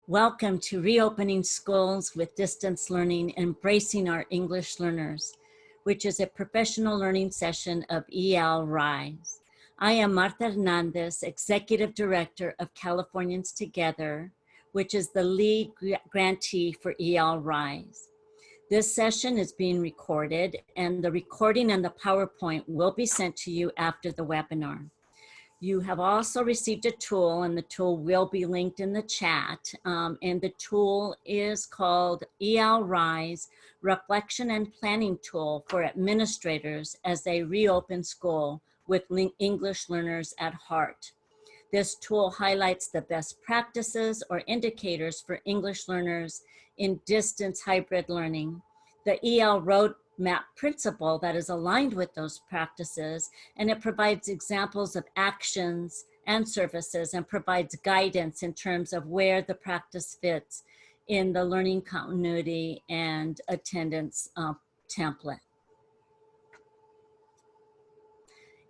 Welcome to Reopening Schools with Distance Learning, Embracing Our English Learners, which is a professional learning session of ELRISE. I am Marta Hernandez, Executive Director of Californians Together, which is the lead grantee for ELRISE. This session is being recorded, and the recording and the PowerPoint will be sent to you after the webinar. You have also received a tool, and the tool will be linked in the chat. And the tool is called ELRISE Reflection and Planning Tool for Administrators as they reopen school with English learners at heart. This tool highlights the best practices or indicators for English learners in distance hybrid learning, the EL roadmap principle that is aligned with those practices, and it provides examples of actions and services and provides guidance in terms of where the practice fits in the learning continuity and attendance template.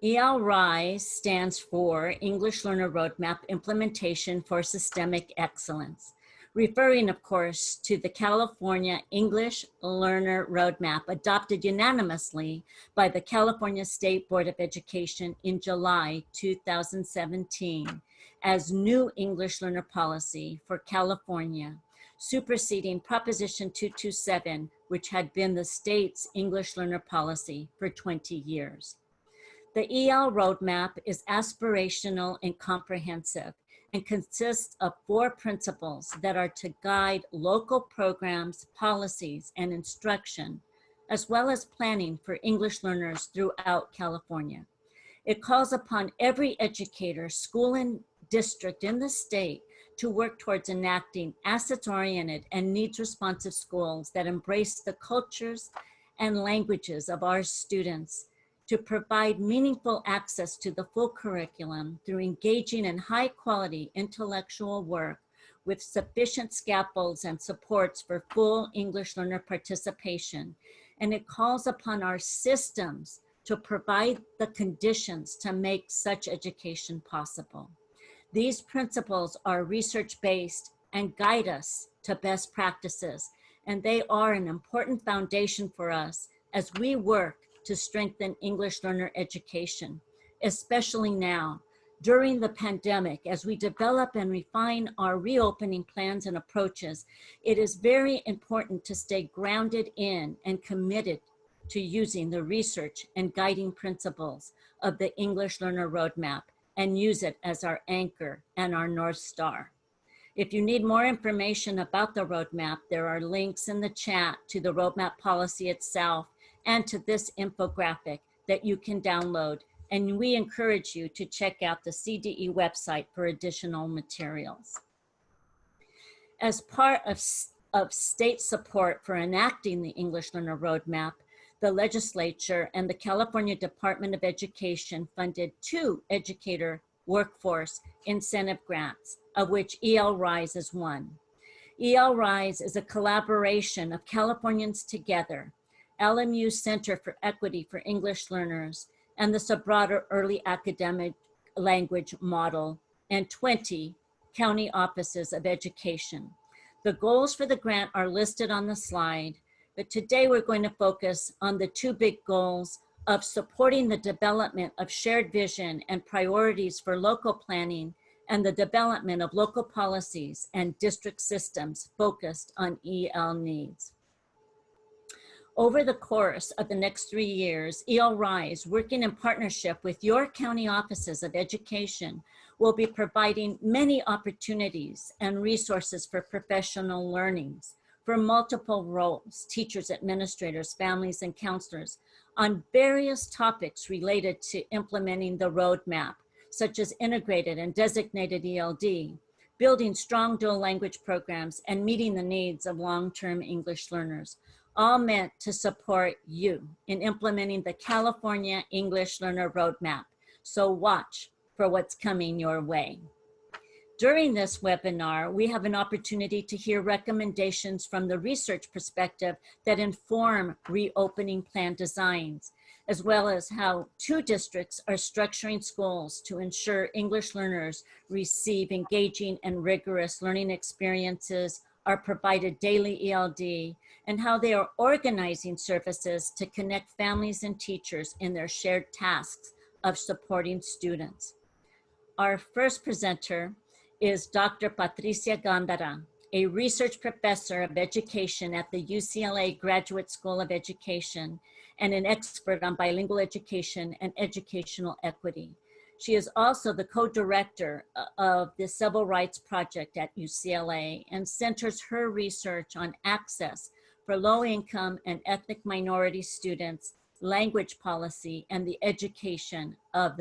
ELRISE stands for English Learner Roadmap Implementation for Systemic Excellence, referring, of course, to the California English Learner Roadmap adopted unanimously by the California State Board of Education in July 2017 as new English learner policy for California, superseding Proposition 227, which had been the state's English learner policy for 20 years. The EL roadmap is aspirational and comprehensive and consists of 4 principles that are to guide local programs, policies, and instruction, as well as planning for English learners throughout California. It calls upon every educator, school, and district in the state to work towards enacting assets-oriented and needs-responsive schools that embrace the cultures and languages of our students, to provide meaningful access to the full curriculum through engaging in high-quality intellectual work with sufficient scaffolds and supports for full English learner participation. And it calls upon our systems to provide the conditions to make such education possible. These principles are research-based and guide us to best practices, and they are an important foundation for us as we work to strengthen English learner education, especially now, during the pandemic. As we develop and refine our reopening plans and approaches, it is very important to stay grounded in and committed to using the research and guiding principles of the English Learner Roadmap and use it as our anchor and our North Star. If you need more information about the roadmap, there are links in the chat to the roadmap policy itself and to this infographic that you can download. And we encourage you to check out the CDE website for additional materials. As part of state support for enacting the English Learner Roadmap, the legislature and the California Department of Education funded 2 educator workforce incentive grants, of which ELRISE is one. ELRISE is a collaboration of Californians Together, LMU Center for Equity for English Learners, and the Sobrado Early Academic Language Model, and 20 county offices of education. The goals for the grant are listed on the slide, but today we're going to focus on the 2 big goals of supporting the development of shared vision and priorities for local planning and the development of local policies and district systems focused on EL needs. Over the course of the next 3 years, ELRISE, working in partnership with your county offices of education, will be providing many opportunities and resources for professional learnings for multiple roles, teachers, administrators, families, and counselors, on various topics related to implementing the roadmap, such as integrated and designated ELD, building strong dual language programs, and meeting the needs of long-term English learners, all meant to support you in implementing the California English Learner Roadmap. So watch for what's coming your way. During this webinar, we have an opportunity to hear recommendations from the research perspective that inform reopening plan designs, as well as how 2 districts are structuring schools to ensure English learners receive engaging and rigorous learning experiences, are provided daily ELD, and how they are organizing services to connect families and teachers in their shared tasks of supporting students. Our first presenter is Dr. Patricia Gándara, a research professor of education at the UCLA Graduate School of Education and an expert on bilingual education and educational equity. She is also the co-director of the Civil Rights Project at UCLA and centers her research on access for low-income and ethnic minority students, language policy, and the education of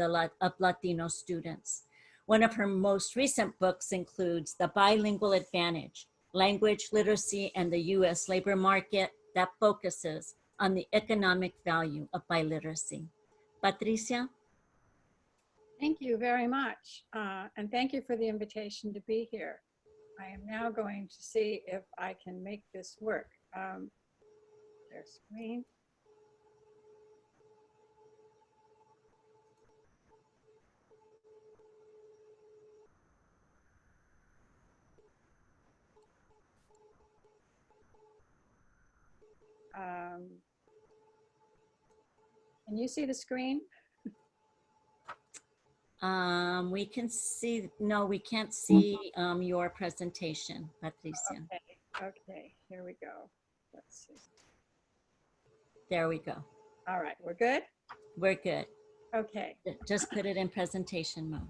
Latino students. One of her most recent books includes The Bilingual Advantage, Language Literacy and the U.S. Labor Market, that focuses on the economic value of biliteracy. Patricia? Thank you very much. And thank you for the invitation to be here. I am now going to see if I can make this work. Their screen. Can you see the screen? We can see, no, we can't see your presentation, Patricia. Okay, here we go. Let's see. There we go. All right, we're good? We're good. Okay. Just put it in presentation mode.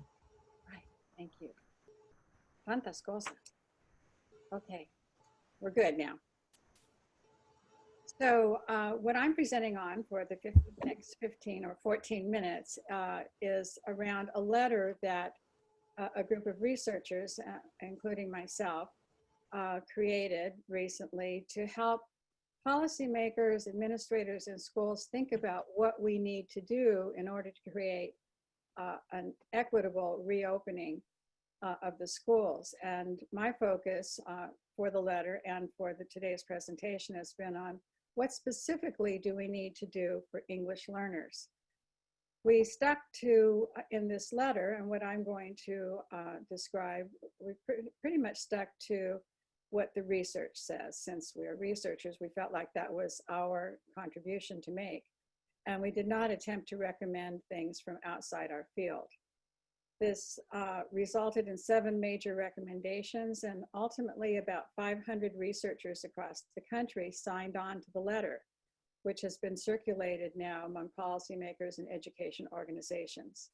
Right, thank you. Tantas cosas. Okay, we're good now. So what I'm presenting on for the next 15 or 14 minutes is around a letter that a group of researchers, including myself, created recently to help policymakers, administrators, and schools think about what we need to do in order to create an equitable reopening of the schools. And my focus for the letter and for today's presentation has been on what specifically do we need to do for English learners. We stuck to, in this letter, and what I'm going to describe, we pretty much stuck to what the research says. Since we are researchers, we felt like that was our contribution to make. And we did not attempt to recommend things from outside our field. This resulted in 7 major recommendations, and ultimately about 500 researchers across the country signed on to the letter, which has been circulated now among policymakers and education organizations.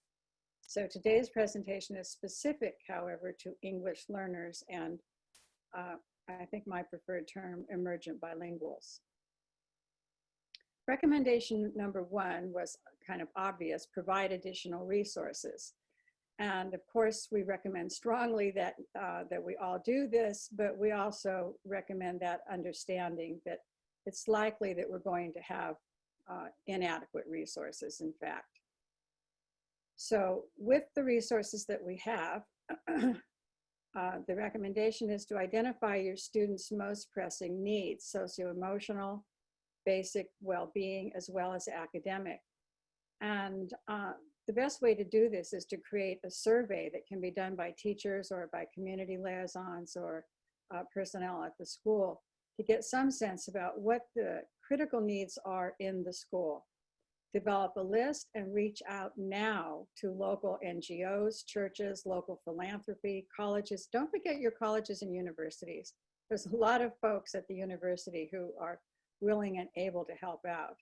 So today's presentation is specific, however, to English learners and I think my preferred term, emergent bilinguals. Recommendation number 1 was kind of obvious: provide additional resources. And of course, we recommend strongly that, that we all do this, but we also recommend that understanding that it's likely that we're going to have inadequate resources, in fact. So with the resources that we have, the recommendation is to identify your students' most pressing needs, socio-emotional, basic well-being, as well as academic. And the best way to do this is to create a survey that can be done by teachers or by community liaisons or personnel at the school to get some sense about what the critical needs are in the school. Develop a list and reach out now to local NGOs, churches, local philanthropy, colleges. Don't forget your colleges and universities. There's a lot of folks at the university who are willing and able to help out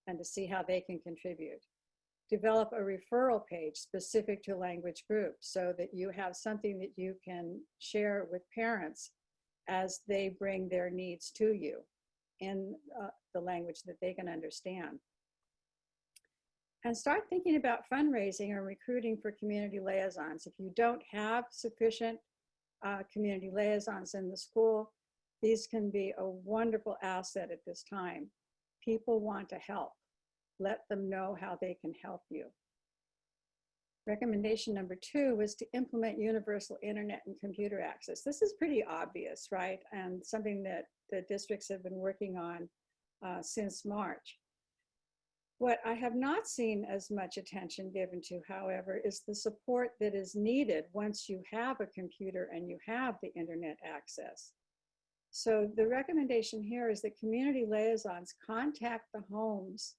and to see how they can contribute. Develop a referral page specific to language groups so that you have something that you can share with parents as they bring their needs to you in the language that they can understand. And start thinking about fundraising or recruiting for community liaisons. If you don't have sufficient community liaisons in the school, these can be a wonderful asset at this time. People want to help. Let them know how they can help you. Recommendation number 2 was to implement universal internet and computer access. This is pretty obvious, right? And something that the districts have been working on since March. What I have not seen as much attention given to, however, is the support that is needed once you have a computer and you have the internet access. So the recommendation here is that community liaisons contact the homes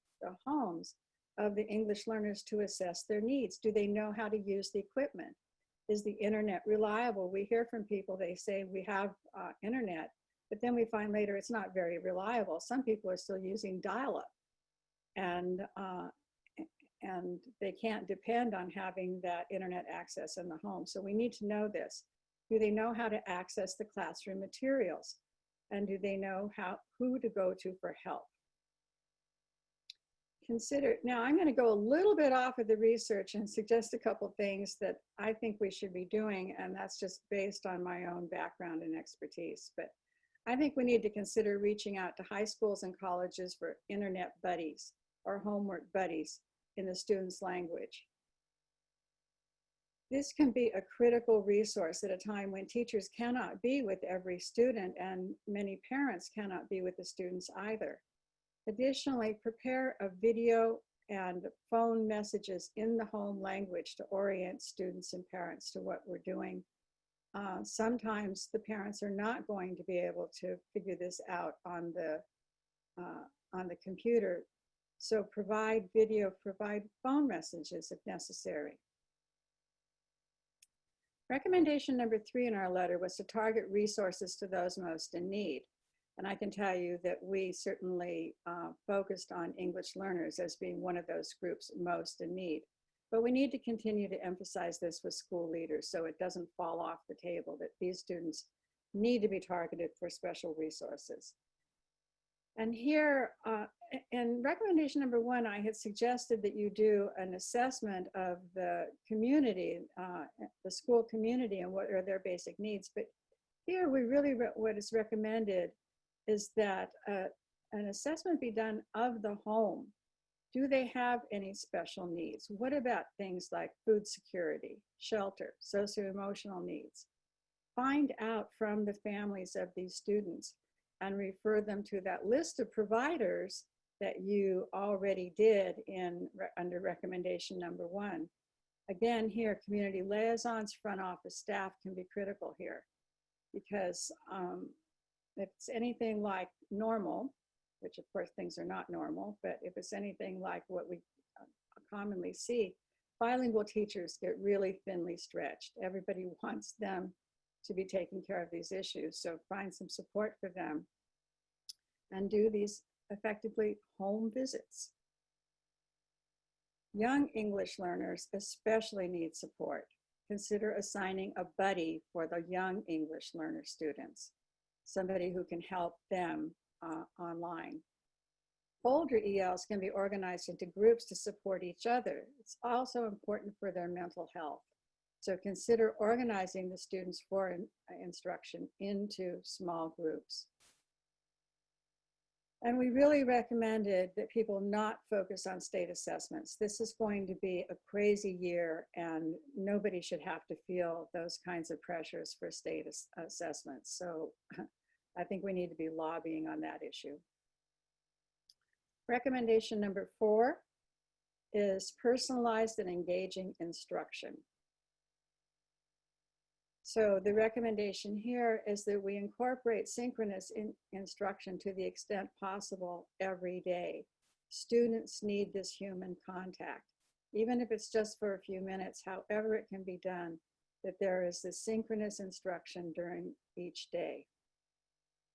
of the English learners to assess their needs. Do they know how to use the equipment? Is the internet reliable? We hear from people, they say we have internet, but then we find later it's not very reliable. Some people are still using dial-up, and they can't depend on having that internet access in the home. So we need to know this. Do they know how to access the classroom materials? And do they know who to go to for help? Now I'm going to go a little bit off of the research and suggest a couple things that I think we should be doing, and that's just based on my own background and expertise. But I think we need to consider reaching out to high schools and colleges for internet buddies or homework buddies in the student's language. This can be a critical resource at a time when teachers cannot be with every student and many parents cannot be with the students either. Additionally, prepare a video and phone messages in the home language to orient students and parents to what we're doing. Sometimes the parents are not going to be able to figure this out on the computer. So provide video, provide phone messages if necessary. Recommendation number 3 in our letter was to target resources to those most in need. And I can tell you that we certainly focused on English learners as being one of those groups most in need. But we need to continue to emphasize this with school leaders so it doesn't fall off the table, that these students need to be targeted for special resources. And here, in recommendation number 1, I had suggested that you do an assessment of the community, the school community, and what are their basic needs. But here, what is recommended is that an assessment be done of the home. Do they have any special needs? What about things like food security, shelter, socio-emotional needs? Find out from the families of these students and refer them to that list of providers that you already did under recommendation number 1. Again, here, community liaisons, front office staff can be critical here, because if it's anything like normal, which of course things are not normal, but if it's anything like what we commonly see, bilingual teachers get really thinly stretched. Everybody wants them to be taking care of these issues. So find some support for them and do these effectively home visits. Young English learners especially need support. Consider assigning a buddy for the young English learner students, somebody who can help them online. Older ELs can be organized into groups to support each other. It's also important for their mental health. So consider organizing the students for instruction into small groups. And we really recommended that people not focus on state assessments. This is going to be a crazy year, and nobody should have to feel those kinds of pressures for state assessments. So I think we need to be lobbying on that issue. Recommendation number 4 is personalized and engaging instruction. So the recommendation here is that we incorporate synchronous instruction to the extent possible every day. Students need this human contact, even if it's just for a few minutes, however it can be done, that there is this synchronous instruction during each day.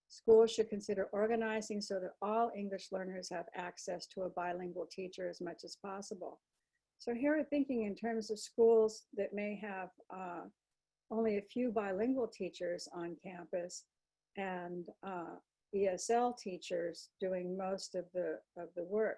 Schools should consider organizing so that all English learners have access to a bilingual teacher as much as possible. So here we're thinking in terms of schools that may have only a few bilingual teachers on campus and ESL teachers doing most of the work.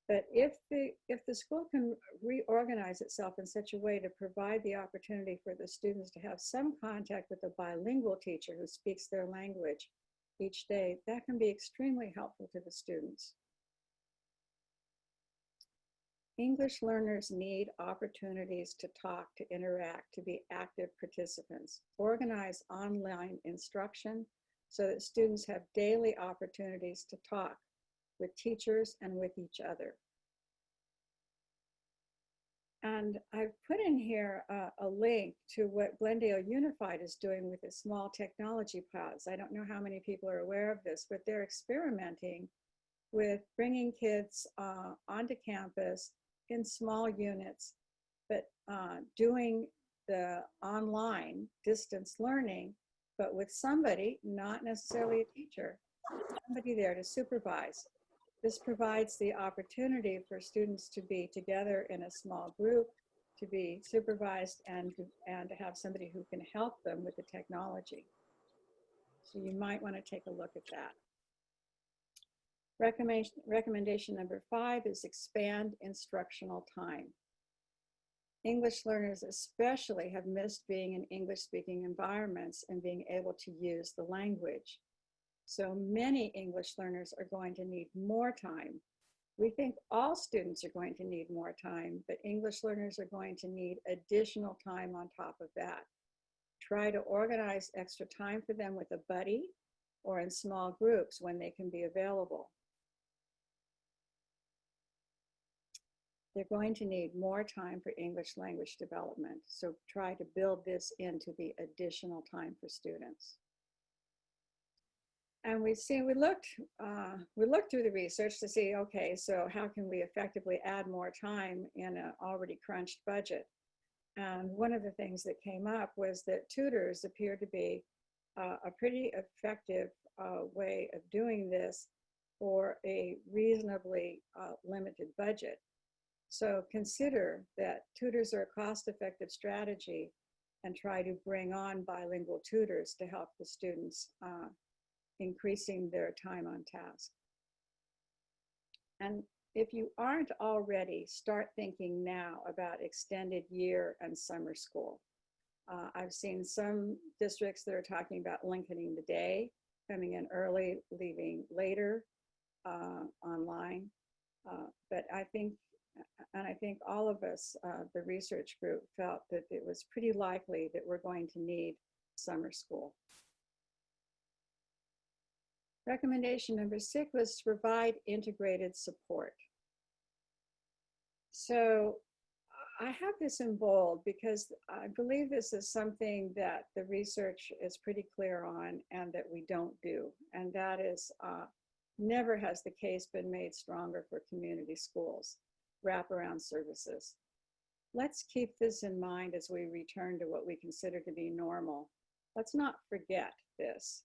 But if the school can reorganize itself in such a way to provide the opportunity for the students to have some contact with a bilingual teacher who speaks their language each day, that can be extremely helpful to the students. English learners need opportunities to talk, to interact, to be active participants. Organize online instruction so that students have daily opportunities to talk with teachers, and with each other. And I've put in here a link to what Glendale Unified is doing with its small technology pods. I don't know how many people are aware of this, but they're experimenting with bringing kids onto campus in small units, but doing the online distance learning, but with somebody, not necessarily a teacher, somebody there to supervise. This provides the opportunity for students to be together in a small group, to be supervised, and to have somebody who can help them with the technology. So you might want to take a look at that. Recommendation number 5 is expand instructional time. English learners especially have missed being in English-speaking environments and being able to use the language. So many English learners are going to need more time. We think all students are going to need more time, but English learners are going to need additional time on top of that. Try to organize extra time for them with a buddy or in small groups when they can be available. They're going to need more time for English language development, so try to build this into the additional time for students. And we looked through the research to see, okay, so how can we effectively add more time in an already crunched budget? And one of the things that came up was that tutors appear to be a pretty effective way of doing this for a reasonably limited budget. So consider that tutors are a cost-effective strategy, and try to bring on bilingual tutors to help the students increasing their time on task. And if you aren't already, start thinking now about extended year and summer school. I've seen some districts that are talking about lengthening the day, coming in early, leaving later online. But I think all of us, the research group, felt that it was pretty likely that we're going to need summer school. Recommendation number 6 was to provide integrated support. So I have this in bold because I believe this is something that the research is pretty clear on and that we don't do. And that is, never has the case been made stronger for community schools, wraparound services. Let's keep this in mind as we return to what we consider to be normal. Let's not forget this.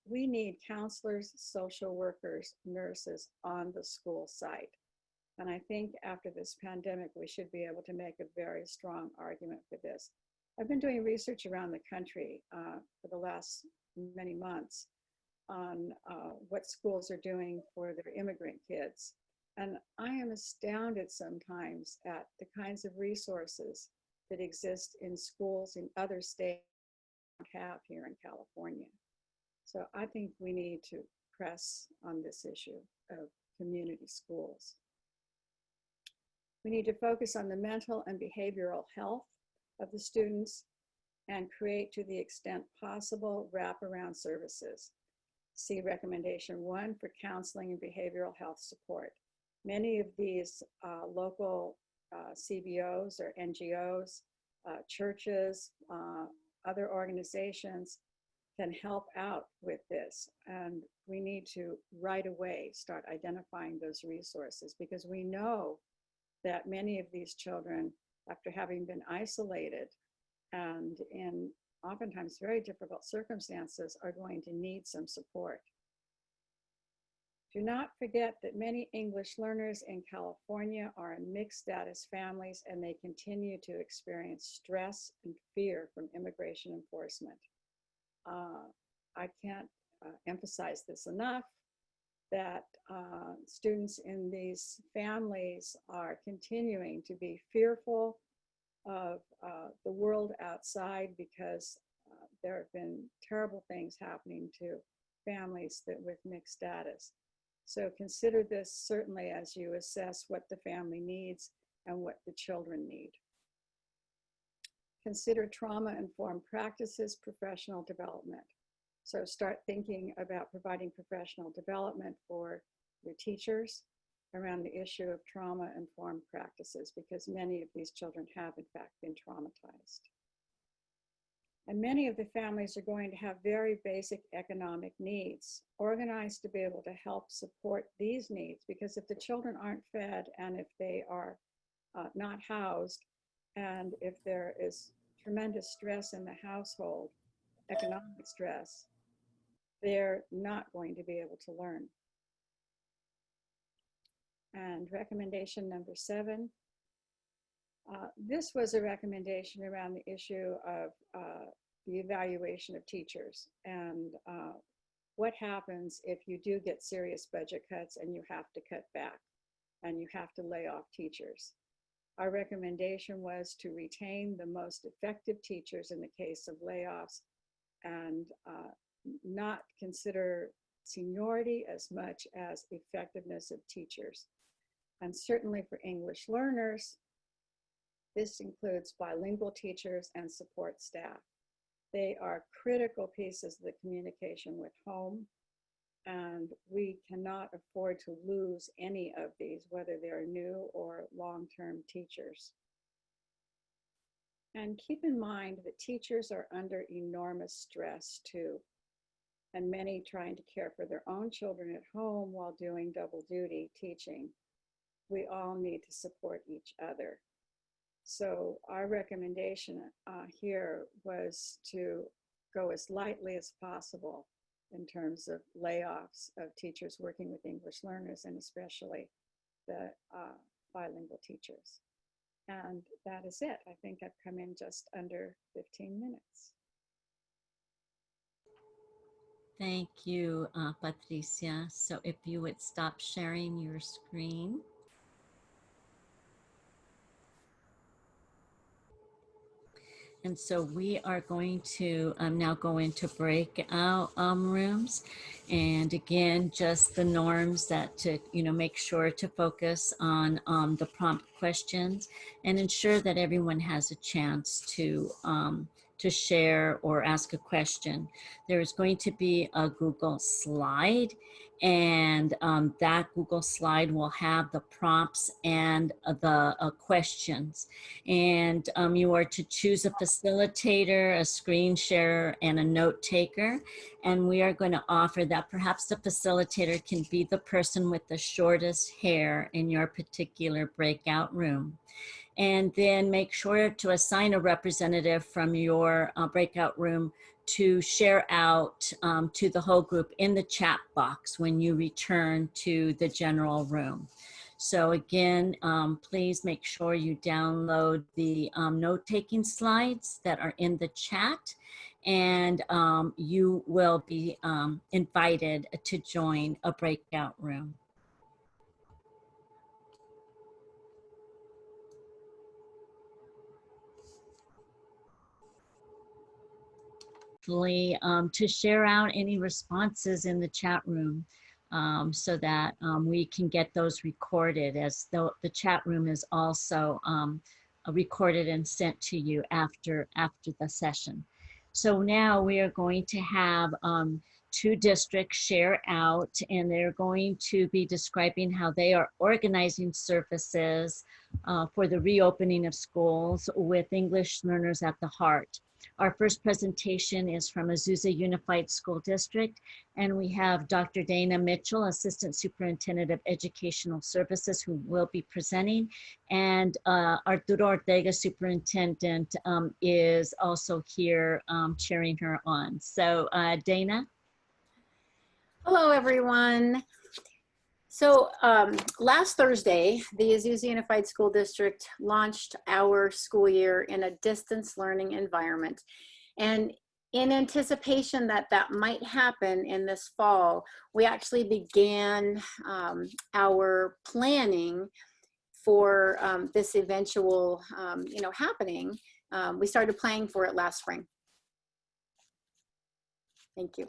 We need counselors, social workers, nurses on the school site. And I think after this pandemic, we should be able to make a very strong argument for this. I've been doing research around the country for the last many months on what schools are doing for their immigrant kids. And I am astounded sometimes at the kinds of resources that exist in schools in other states we don't have here in California. So I think we need to press on this issue of community schools. We need to focus on the mental and behavioral health of the students and create, to the extent possible, wraparound services. See recommendation 1 for counseling and behavioral health support. Many of these local CBOs or NGOs, churches, other organizations can help out with this. And we need to right away start identifying those resources, because we know that many of these children, after having been isolated and in oftentimes very difficult circumstances, are going to need some support. Do not forget that many English learners in California are in mixed status families, and they continue to experience stress and fear from immigration enforcement. I can't emphasize this enough, that students in these families are continuing to be fearful of the world outside, because there have been terrible things happening to families with mixed status. So consider this certainly as you assess what the family needs and what the children need. Consider trauma-informed practices, professional development. So start thinking about providing professional development for your teachers around the issue of trauma-informed practices, because many of these children have in fact been traumatized. And many of the families are going to have very basic economic needs, organized to be able to help support these needs, because if the children aren't fed and if they are not housed, and if there is tremendous stress in the household, economic stress, they're not going to be able to learn. And recommendation number 7, this was a recommendation around the issue of the evaluation of teachers and what happens if you do get serious budget cuts and you have to cut back and you have to lay off teachers. Our recommendation was to retain the most effective teachers in the case of layoffs and not consider seniority as much as effectiveness of teachers. And certainly for English learners, this includes bilingual teachers and support staff. They are critical pieces of the communication with home, and we cannot afford to lose any of these, whether they're new or long-term teachers. And keep in mind that teachers are under enormous stress too, and many trying to care for their own children at home while doing double duty teaching. We all need to support each other. So our recommendation here was to go as lightly as possible in terms of layoffs of teachers working with English learners, and especially the bilingual teachers. And that is it. I think I've come in just under 15 minutes. Thank you, Patricia. So if you would stop sharing your screen. And so we are going to now go into breakout rooms. And again, just the norms that to, make sure to focus on the prompt questions and ensure that everyone has a chance to share or ask a question. There is going to be a Google slide, and that Google slide will have the prompts and the questions. And you are to choose a facilitator, a screen sharer, and a note taker. And we are going to offer that perhaps the facilitator can be the person with the shortest hair in your particular breakout room. And then make sure to assign a representative from your breakout room to share out to the whole group in the chat box when you return to the general room. So again, please make sure you download the note-taking slides that are in the chat, and you will be invited to join a breakout room. To share out any responses in the chat room so that we can get those recorded, as though the chat room is also recorded and sent to you after the session. So now we are going to have 2 districts share out, and they're going to be describing how they are organizing services for the reopening of schools with English learners at the heart. Our first presentation is from Azusa Unified School District, and we have Dr. Dana Mitchell, Assistant Superintendent of Educational Services, who will be presenting, and Arturo Ortega, Superintendent, is also here cheering her on. So Dana? Hello, everyone. So last Thursday, the Azusa Unified School District launched our school year in a distance learning environment. And in anticipation that that might happen in this fall, we actually began our planning for this eventual happening. We started planning for it last spring. Thank you.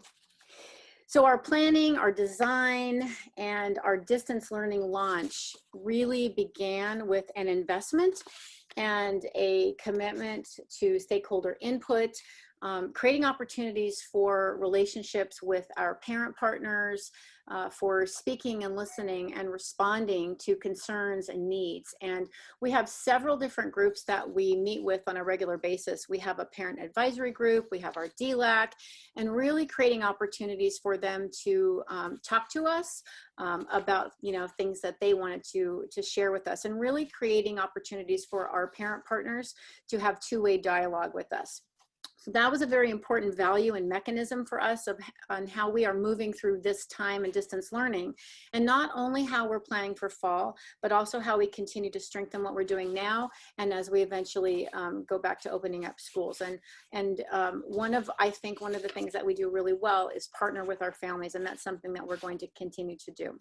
So our planning, our design, and our distance learning launch really began with an investment and a commitment to stakeholder input, creating opportunities for relationships with our parent partners, for speaking and listening and responding to concerns and needs. And we have several different groups that we meet with on a regular basis. We have a parent advisory group, we have our DLAC, and really creating opportunities for them to talk to us about things that they wanted to share with us, and really creating opportunities for our parent partners to have two-way dialogue with us. So that was a very important value and mechanism for us on how we are moving through this time in distance learning, and not only how we're planning for fall, but also how we continue to strengthen what we're doing now, and as we eventually go back to opening up schools. And I think one of the things that we do really well is partner with our families, and that's something that we're going to continue to do.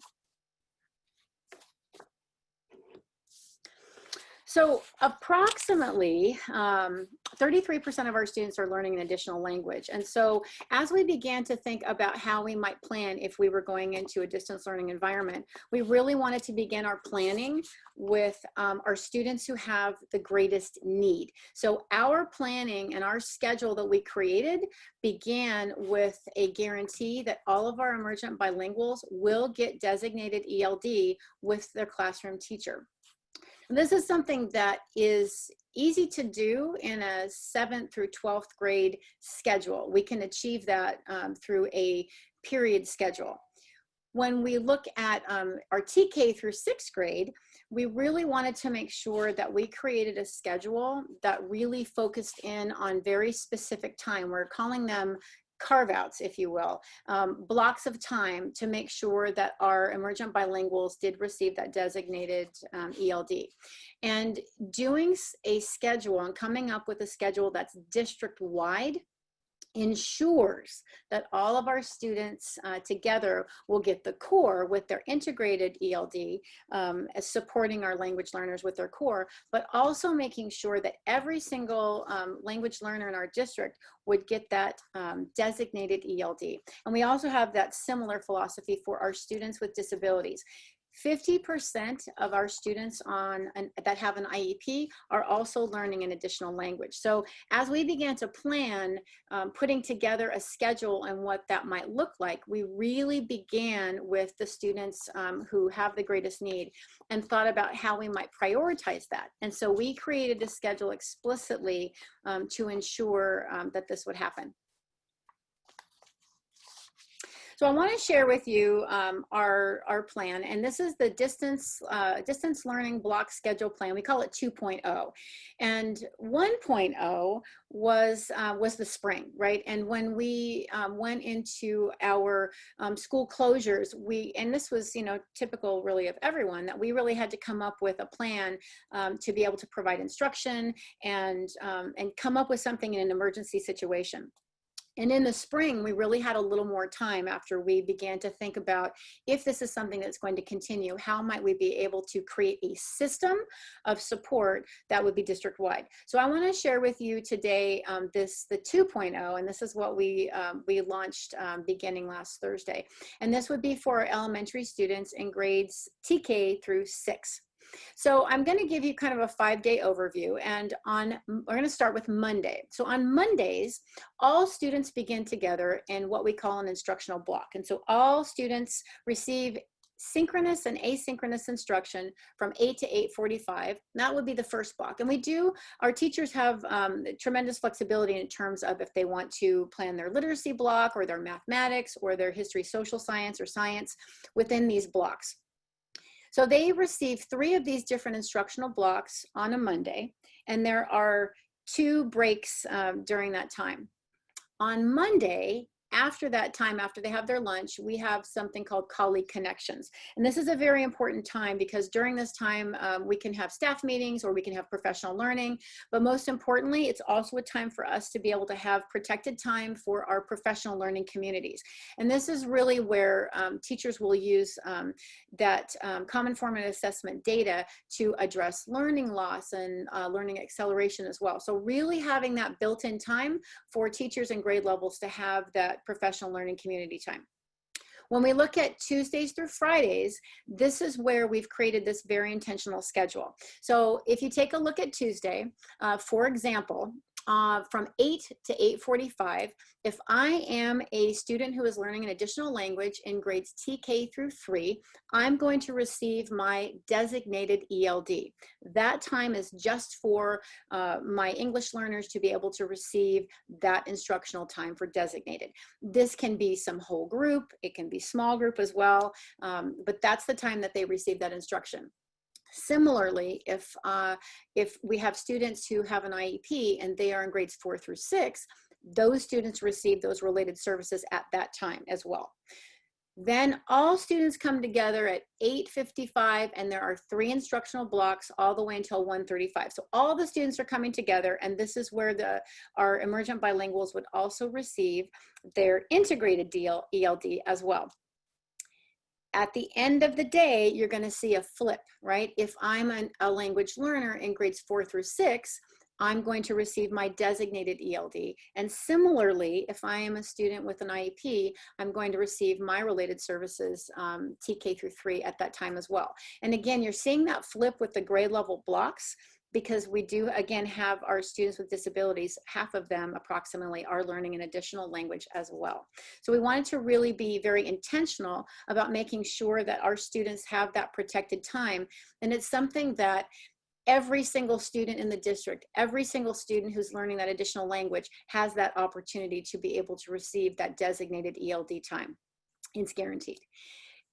So approximately 33% of our students are learning an additional language. And so as we began to think about how we might plan if we were going into a distance learning environment, we really wanted to begin our planning with our students who have the greatest need. So our planning and our schedule that we created began with a guarantee that all of our emergent bilinguals will get designated ELD with their classroom teacher. This is something that is easy to do in a 7th through 12th grade schedule. We can achieve that through a period schedule. When we look at our TK through 6th grade, we really wanted to make sure that we created a schedule that really focused in on very specific time. We're calling them carve-outs, if you will, blocks of time to make sure that our emergent bilinguals did receive that designated ELD. And doing a schedule and coming up with a schedule that's district-wide ensures that all of our students together will get the core with their integrated ELD, supporting our language learners with their core, but also making sure that every single language learner in our district would get that designated ELD. And we also have that similar philosophy for our students with disabilities. 50% of our students that have an IEP are also learning an additional language. So as we began to plan putting together a schedule and what that might look like, we really began with the students who have the greatest need and thought about how we might prioritize that. And so we created a schedule explicitly to ensure that this would happen. So I want to share with you our plan, and this is the distance learning block schedule plan. We call it 2.0, and 1.0 was the spring, right? And when we went into our school closures, and this was typical really of everyone, that we really had to come up with a plan to be able to provide instruction and come up with something in an emergency situation. And in the spring, we really had a little more time after we began to think about, if this is something that's going to continue, how might we be able to create a system of support that would be district-wide. So I want to share with you today the 2.0, and this is what we launched beginning last Thursday. And this would be for our elementary students in grades TK through 6. So I'm going to give you kind of a 5-day overview, and we're going to start with Monday. So on Mondays, all students begin together in what we call an instructional block. And so all students receive synchronous and asynchronous instruction from 8 to 8:45. That would be the first block. And our teachers have tremendous flexibility in terms of if they want to plan their literacy block or their mathematics or their history, social science, or science within these blocks. So they receive 3 of these different instructional blocks on a Monday, and there are 2 breaks during that time. On Monday, after that time, after they have their lunch, we have something called colleague connections. And this is a very important time because during this time, we can have staff meetings or we can have professional learning. But most importantly, it's also a time for us to be able to have protected time for our professional learning communities. And this is really where teachers will use that common formative assessment data to address learning loss and learning acceleration as well. So really having that built-in time for teachers and grade levels to have that professional learning community time. When we look at Tuesdays through Fridays, this is where we've created this very intentional schedule. So if you take a look at Tuesday, for example, from 8 to 8:45, if I am a student who is learning an additional language in grades TK through 3, I'm going to receive my designated ELD. That time is just for my English learners to be able to receive that instructional time for designated. This can be some whole group, it can be small group as well, but that's the time that they receive that instruction. Similarly, if we have students who have an IEP and they are in grades 4 through 6, those students receive those related services at that time as well. Then all students come together at 8:55, and there are 3 instructional blocks all the way until 1:35. So all the students are coming together, and this is where our emergent bilinguals would also receive their integrated ELD as well. At the end of the day, you're going to see a flip, right? If I'm a language learner in grades 4 through 6, I'm going to receive my designated ELD. And similarly, if I am a student with an IEP, I'm going to receive my related services, TK through 3 at that time as well. And again, you're seeing that flip with the grade level blocks, because we do, again, have our students with disabilities, half of them approximately are learning an additional language as well. So we wanted to really be very intentional about making sure that our students have that protected time. And it's something that every single student in the district, every single student who's learning that additional language has that opportunity to be able to receive that designated ELD time. It's guaranteed.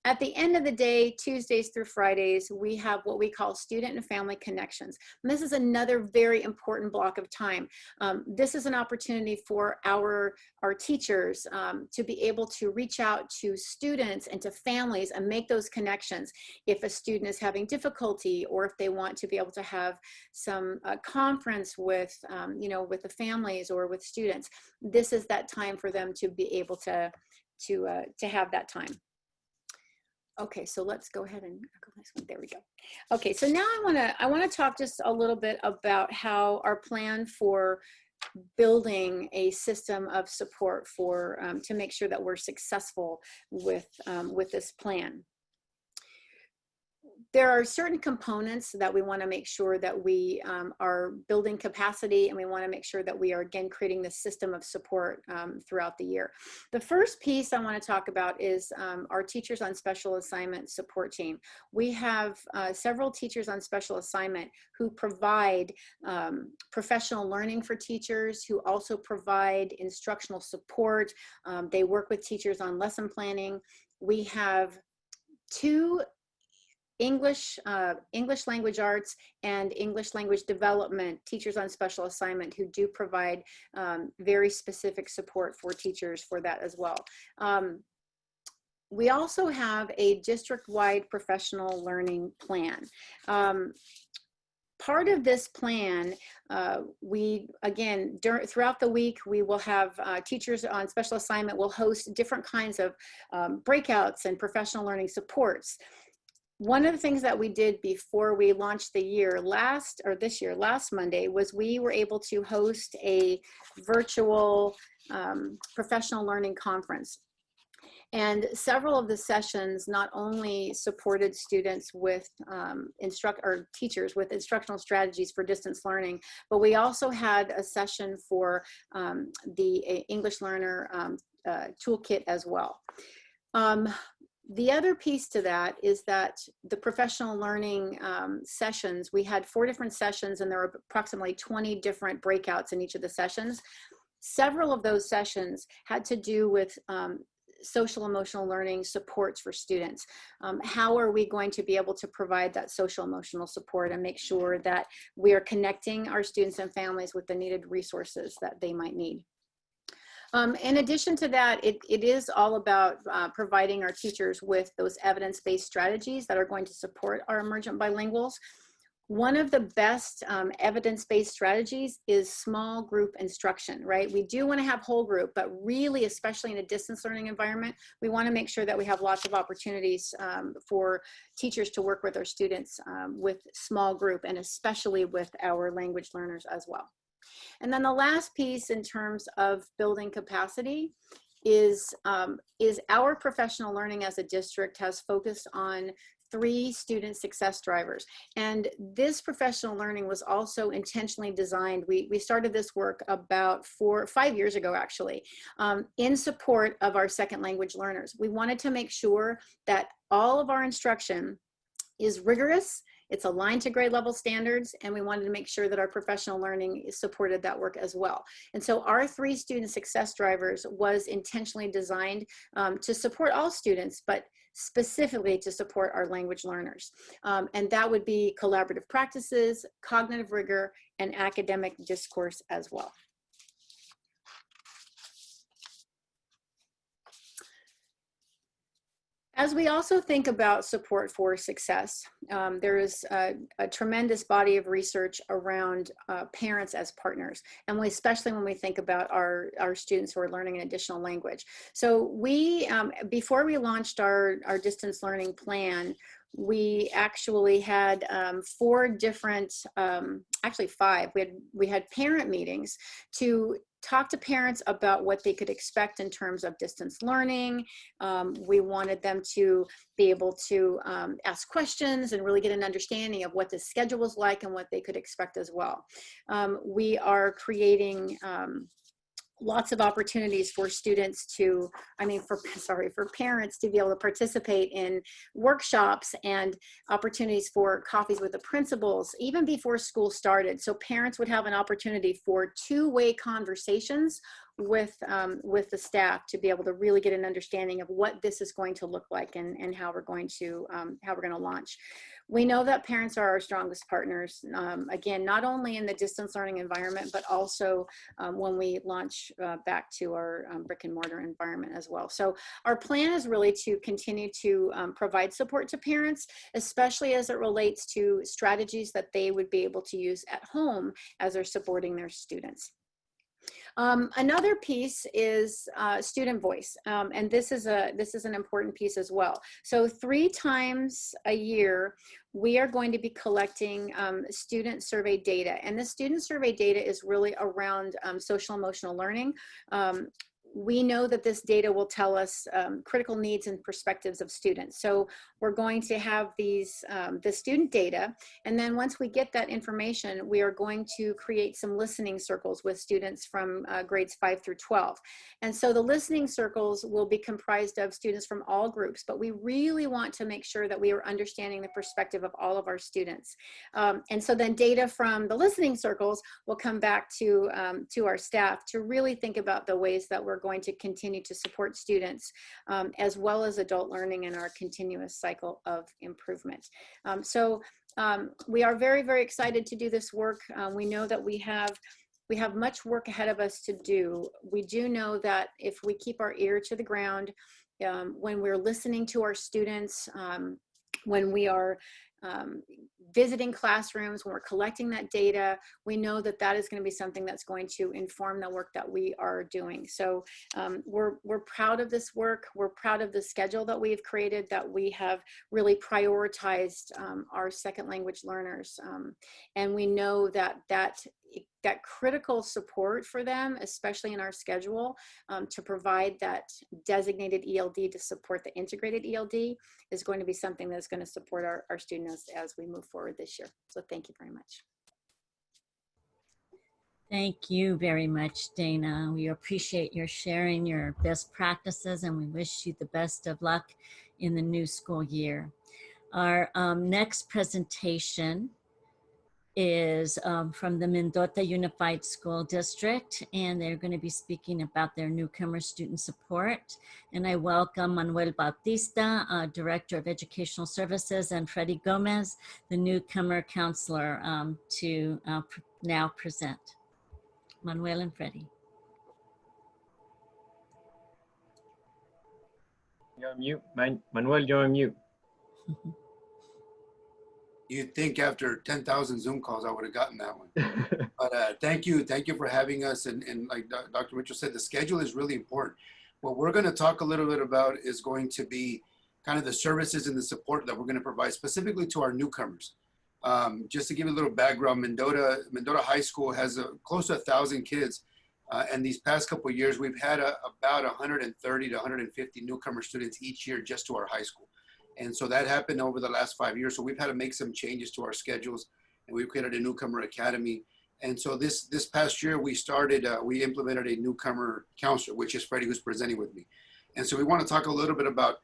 At the end of the day, Tuesdays through Fridays, we have what we call student and family connections. And this is another very important block of time. This is an opportunity for our teachers to be able to reach out to students and to families and make those connections. If a student is having difficulty, or if they want to be able to have some conference with, with the families or with students, this is that time for them to be able to have that time. Okay, so let's go ahead and go next one. There we go. Okay, so now I want to talk just a little bit about how our plan for building a system of support for to make sure that we're successful with this plan. There are certain components that we want to make sure that we are building capacity, and we want to make sure that we are, again, creating this system of support throughout the year. The first piece I want to talk about is our teachers on special assignment support team. We have several teachers on special assignment who provide professional learning for teachers, who also provide instructional support. They work with teachers on lesson planning. We have 2 English language arts and English language development teachers on special assignment who do provide very specific support for teachers for that as well. We also have a district-wide professional learning plan. Part of this plan, throughout the week, we will have teachers on special assignment will host different kinds of breakouts and professional learning supports. One of the things that we did before we launched this year, last Monday, was we were able to host a virtual professional learning conference. And several of the sessions not only supported students with teachers with instructional strategies for distance learning, but we also had a session for the English Learner Toolkit as well. The other piece to that is that the professional learning sessions, we had 4 different sessions, and there were approximately 20 different breakouts in each of the sessions. Several of those sessions had to do with social emotional learning supports for students. How are we going to be able to provide that social emotional support and make sure that we are connecting our students and families with the needed resources that they might need? In addition to that, it is all about providing our teachers with those evidence-based strategies that are going to support our emergent bilinguals. One of the best evidence-based strategies is small group instruction, right? We do want to have whole group, but really, especially in a distance learning environment, we want to make sure that we have lots of opportunities for teachers to work with our students with small group, and especially with our language learners as well. And then the last piece in terms of building capacity is our professional learning as a district has focused on 3 student success drivers. And this professional learning was also intentionally designed. We started this work about 5 years ago, actually, in support of our second language learners. We wanted to make sure that all of our instruction is rigorous, it's aligned to grade level standards, and we wanted to make sure that our professional learning supported that work as well. And so our 3 student success drivers was intentionally designed to support all students, but specifically to support our language learners. And that would be collaborative practices, cognitive rigor, and academic discourse as well. As we also think about support for success, there is a tremendous body of research around parents as partners, and especially when we think about our students who are learning an additional language. So we, before we launched our distance learning plan, we actually had 4 different, actually 5. We had parent meetings to talk to parents about what they could expect in terms of distance learning. We wanted them to be able to ask questions and really get an understanding of what the schedule was like and what they could expect as well. We are creating lots of opportunities for students to, for parents to be able to participate in workshops and opportunities for coffees with the principals, even before school started. So parents would have an opportunity for 2-way conversations with the staff to be able to really get an understanding of what this is going to look like and how we're going to launch. We know that parents are our strongest partners, again, not only in the distance learning environment, but also when we launch back to our brick and mortar environment as well. So our plan is really to continue to provide support to parents, especially as it relates to strategies that they would be able to use at home as they're supporting their students. Another piece is student voice, and this is an important piece as well. So 3 times a year, we are going to be collecting student survey data, and the student survey data is really around social emotional learning. We know that this data will tell us critical needs and perspectives of students. So we're going to have these, the student data, and then once we get that information, we are going to create some listening circles with students from grades 5 through 12. And so the listening circles will be comprised of students from all groups, but we really want to make sure that we are understanding the perspective of all of our students. And so then data from the listening circles will come back to our staff to really think about the ways that we're going to continue to support students as well as adult learning in our continuous cycle of improvement. We are very, very excited to do this work. We know that we have much work ahead of us to do. We do know that if we keep our ear to the ground, when we're listening to our students, when we are visiting classrooms, when we're collecting that data, we know that that is going to be something that's going to inform the work that we are doing. So we're proud of this work. We're proud of the schedule that we've created, that we have really prioritized our second language learners. And we know that critical support for them, especially in our schedule, to provide that designated ELD to support the integrated ELD, is going to be something that's going to support our students as we move forward this year. So thank you very much. Thank you very much, Dana. We appreciate your sharing your best practices, and we wish you the best of luck in the new school year. Our next presentation is from the Mendota Unified School District, and they're going to be speaking about their Newcomer student support. And I welcome Manuel Bautista, Director of Educational Services, and Freddie Gomez, the Newcomer Counselor, to now present. Manuel and Freddie. You're on mute. Manuel, you're on mute. You'd think after 10,000 Zoom calls, I would have gotten that one. But thank you for having us. And like Dr. Mitchell said, the schedule is really important. What we're going to talk a little bit about is going to be kind of the services and the support that we're going to provide specifically to our newcomers. Just to give you a little background, Mendota High School has close to 1,000 kids And these past couple of years, we've had about 130 to 150 newcomer students each year just to our high school. And so that happened over the last 5 years. So we've had to make some changes to our schedules, and we've created a newcomer academy. And so this past year, we implemented a newcomer counselor, which is Freddie, who's presenting with me. And so we want to talk a little bit about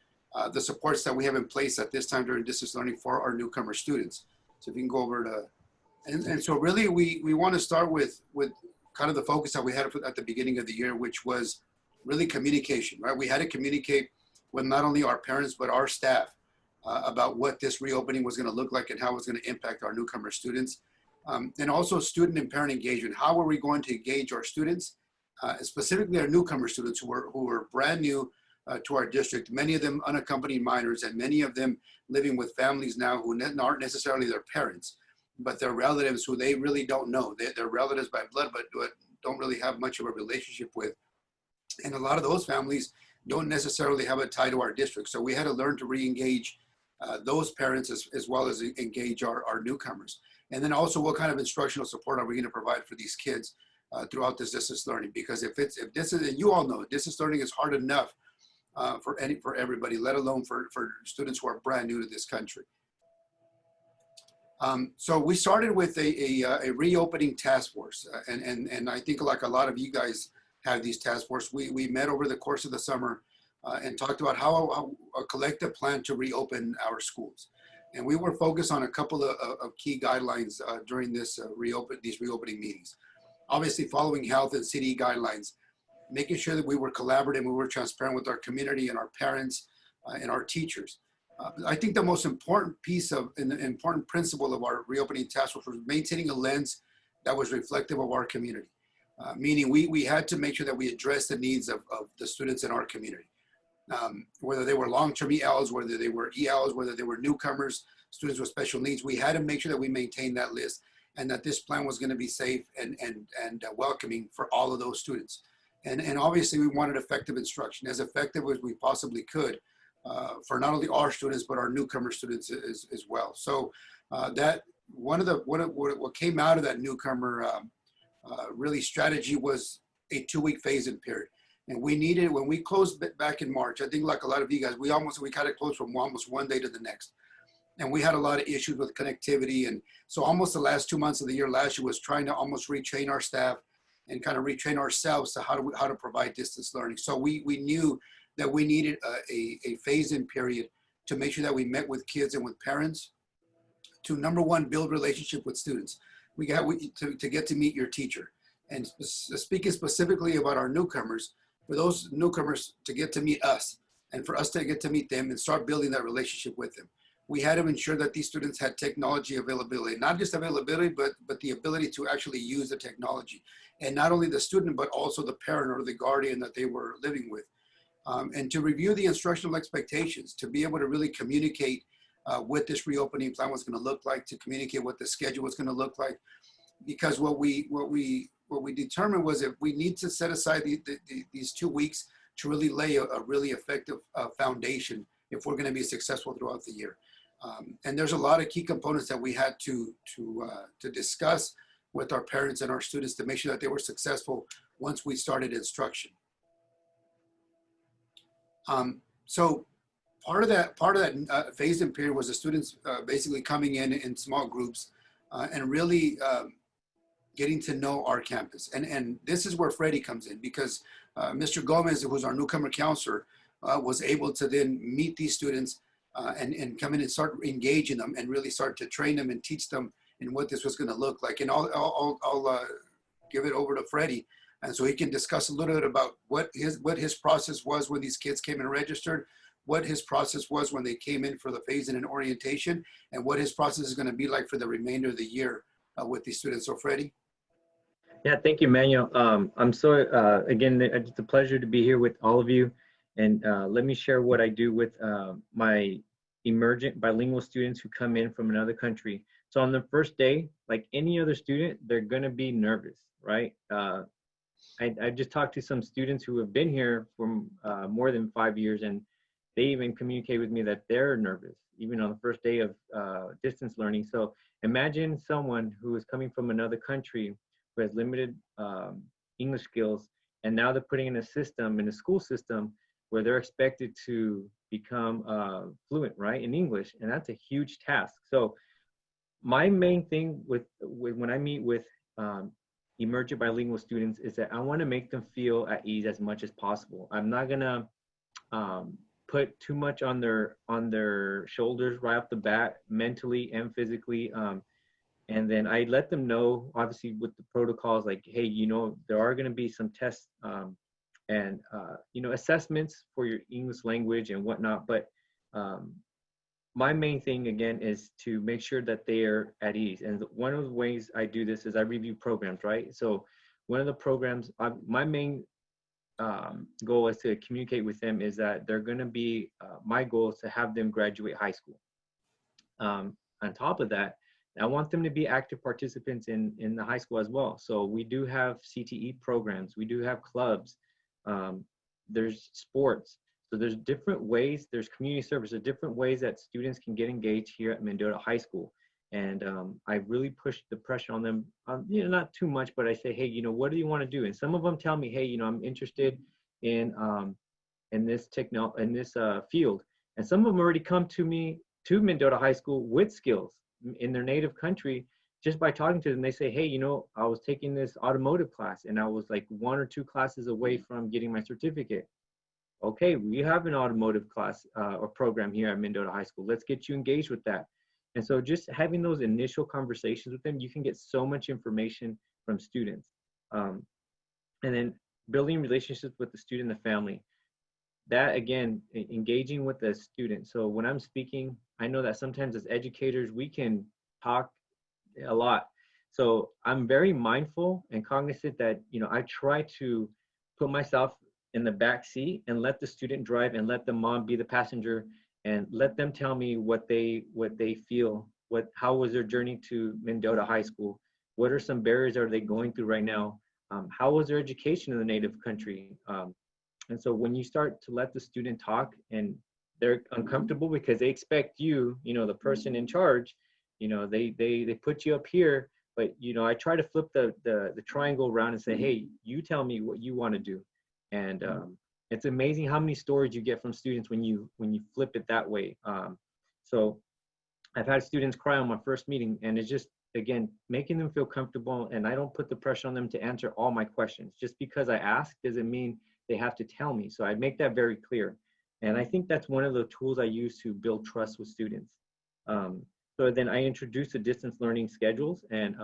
the supports that we have in place at this time during distance learning for our newcomer students. So if you can go over to, and so really we want to start with kind of the focus that we had at the beginning of the year, which was really communication, right? We had to communicate with not only our parents, but our staff about what this reopening was going to look like and how it was going to impact our newcomer students. And also student and parent engagement. How are we going to engage our students, specifically our newcomer students who were brand new to our district, many of them unaccompanied minors, and many of them living with families now who aren't necessarily their parents, but they're relatives who they really don't know. They're relatives by blood, but don't really have much of a relationship with. And a lot of those families don't necessarily have a tie to our district. So we had to learn to re-engage those parents as well as engage our newcomers. And then also, what kind of instructional support are we going to provide for these kids throughout this distance learning? Because if this is, and you all know, distance learning is hard enough for everybody, let alone for students who are brand new to this country. So we started with a reopening task force, and I think like a lot of you guys have these task force. We met over the course of the summer and talked about how a collective plan to reopen our schools. And we were focused on a couple of key guidelines during these reopening meetings. Obviously, following health and city guidelines, making sure that we were collaborative, we were transparent with our community and our parents and our teachers. I think the most important piece of an important principle of our reopening task force was maintaining a lens that was reflective of our community. Meaning we had to make sure that we addressed the needs of the students in our community. Whether they were long-term ELs, whether they were ELs, whether they were newcomers, students with special needs, we had to make sure that we maintained that list and that this plan was going to be safe and welcoming for all of those students. And obviously we wanted effective instruction, as effective as we possibly could for not only our students, but our newcomer students as well. So that what came out of that newcomer really strategy was a 2-week phase-in period. And we needed, when we closed back in March, I think like a lot of you guys, we kind of closed from almost one day to the next. And we had a lot of issues with connectivity. And so almost the last 2 months of the year last year was trying to almost retrain our staff and kind of retrain ourselves to how to provide distance learning. So we knew that we needed a phase-in period to make sure that we met with kids and with parents to, number one, build relationship with students. We got to get to meet your teacher. And speaking specifically about our newcomers, for those newcomers to get to meet us and for us to get to meet them and start building that relationship with them, we had to ensure that these students had technology availability, not just availability, but the ability to actually use the technology. And not only the student, but also the parent or the guardian that they were living with. And to review the instructional expectations, to be able to really communicate what this reopening plan was going to look like, to communicate what the schedule was going to look like. Because what we determined was that we need to set aside these 2 weeks to really lay a really effective foundation if we're going to be successful throughout the year. And there's a lot of key components that we had to discuss with our parents and our students to make sure that they were successful once we started instruction. So part of that phase-in period was the students basically coming in small groups and really getting to know our campus. And this is where Freddie comes in, because Mr. Gomez, who's our newcomer counselor, was able to then meet these students and come in and start engaging them and really start to train them and teach them in what this was going to look like. And I'll give it over to Freddie, and so he can discuss a little bit about what his process was when these kids came and registered, what his process was when they came in for the phase-in and orientation, and what his process is going to be like for the remainder of the year with these students. So Freddie. Yeah, thank you, Manuel. I'm so, again, it's a pleasure to be here with all of you. And let me share what I do with my emergent bilingual students who come in from another country. So on the first day, like any other student, they're going to be nervous, right? I just talked to some students who have been here for more than 5 years, and they even communicate with me that they're nervous, even on the first day of distance learning. So imagine someone who is coming from another country who has limited English skills, and now they're putting in a system, in a school system, where they're expected to become fluent, right, in English, and that's a huge task. So my main thing with when I meet with emergent bilingual students is that I want to make them feel at ease as much as possible. I'm not gonna put too much on their shoulders right off the bat, mentally and physically. And then I let them know, obviously with the protocols, like, hey, you know, there are going to be some tests and you know, assessments for your English language and whatnot. But my main thing again is to make sure that they are at ease. And one of the ways I do this is I review programs, right? So one of the programs, my main goal is to communicate with them is that they're going to be, my goal is to have them graduate high school. On top of that, I want them to be active participants in the high school as well. So we do have CTE programs, we do have clubs, there's sports. So there's different ways, there's community service, there's different ways that students can get engaged here at Mendota High School. And I really push the pressure on them, you know, not too much, but I say, hey, you know, what do you want to do? And some of them tell me, hey, you know, I'm interested in this field. And some of them already come to me to Mendota High School with skills in their native country. Just by talking to them, they say, hey, you know, I was taking this automotive class and I was like 1 or 2 classes away from getting my certificate. Okay, we have an automotive class or program here at Mendota High School. Let's get you engaged with that. And so just having those initial conversations with them, you can get so much information from students. And then building relationships with the student and the family. That, again, engaging with the student. So when I'm speaking, I know that sometimes as educators, we can talk a lot. So I'm very mindful and cognizant that, you know, I try to put myself in the back seat and let the student drive and let the mom be the passenger and let them tell me what they feel, how was their journey to Mendota High School, what are some barriers are they going through right now, how was their education in the native country, and so when you start to let the student talk and they're uncomfortable because they expect you, you know, the person in charge, you know, they put you up here, but you know, I try to flip the triangle around and say, hey, you tell me what you want to do, and it's amazing how many stories you get from students when you flip it that way. So I've had students cry on my first meeting, and it's just, again, making them feel comfortable, and I don't put the pressure on them to answer all my questions. Just because I ask doesn't mean they have to tell me. So I make that very clear. And I think that's one of the tools I use to build trust with students. So then I introduce the distance learning schedules, and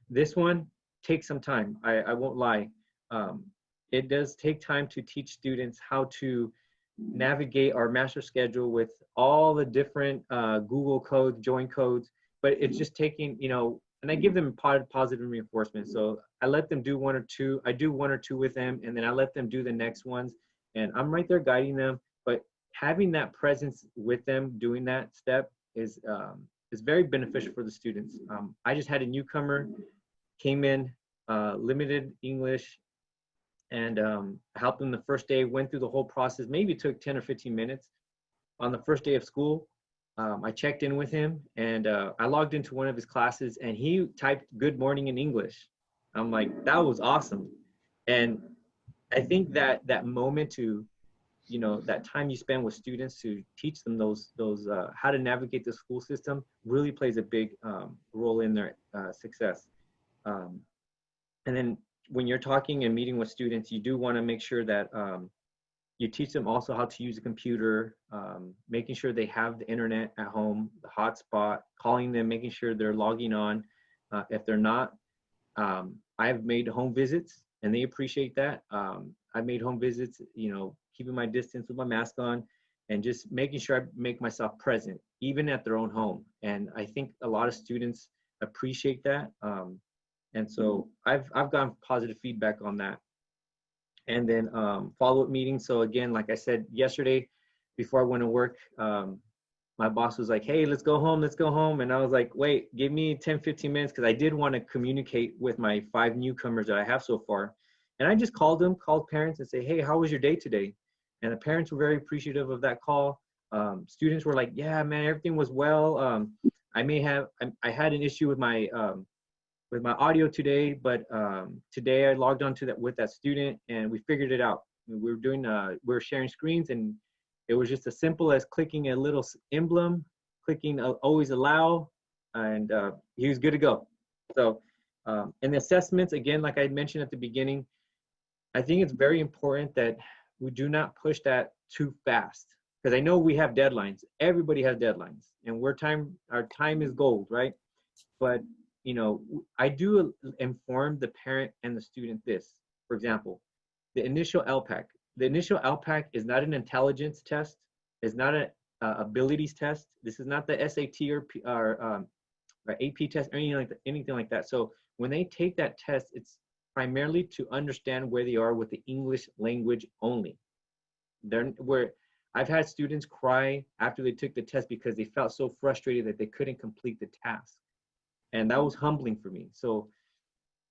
this one takes some time. I won't lie. It does take time to teach students how to navigate our master schedule with all the different Google codes, join codes, but it's just taking, you know, and I give them positive reinforcement. So I let them do 1 or 2, I do 1 or 2 with them, and then I let them do the next ones, and I'm right there guiding them. But having that presence with them doing that step is very beneficial for the students. I just had a newcomer, came in, limited English, and helped them the first day, went through the whole process, maybe took 10 or 15 minutes. On the first day of school, I checked in with him, and I logged into one of his classes, and he typed good morning in English. I'm like, that was awesome. And I think that moment to, you know, that time you spend with students to teach them those how to navigate the school system really plays a big role in their success. And then when you're talking and meeting with students, you do want to make sure that you teach them also how to use a computer, making sure they have the internet at home, the hotspot, calling them, making sure they're logging on. If they're not, I've made home visits, and they appreciate that. I've made home visits, you know, keeping my distance with my mask on, and just making sure I make myself present, even at their own home. And I think a lot of students appreciate that. And so I've gotten positive feedback on that. And then follow-up meetings. So again, like I said yesterday, before I went to work, my boss was like, hey, let's go home. And I was like, wait, give me 10, 15 minutes, because I did want to communicate with my 5 newcomers that I have so far. And I just called parents and say, hey, how was your day today? And the parents were very appreciative of that call. Students were like, yeah, man, everything was well. I had an issue with my with my audio today, but today I logged on to that with that student and we figured it out. We were sharing screens, and it was just as simple as clicking a little emblem, clicking always allow, and he was good to go. So in the assessments, again, like I mentioned at the beginning, I think it's very important that we do not push that too fast, because I know we have deadlines. Everybody has deadlines, and our time is gold, right? But you know, I do inform the parent and the student this. For example, the initial LPAC. The initial LPAC is not an intelligence test. It's not an abilities test. This is not the SAT or AP test or anything like that. So when they take that test, it's primarily to understand where they are with the English language only. I've had students cry after they took the test because they felt so frustrated that they couldn't complete the task. And that was humbling for me. So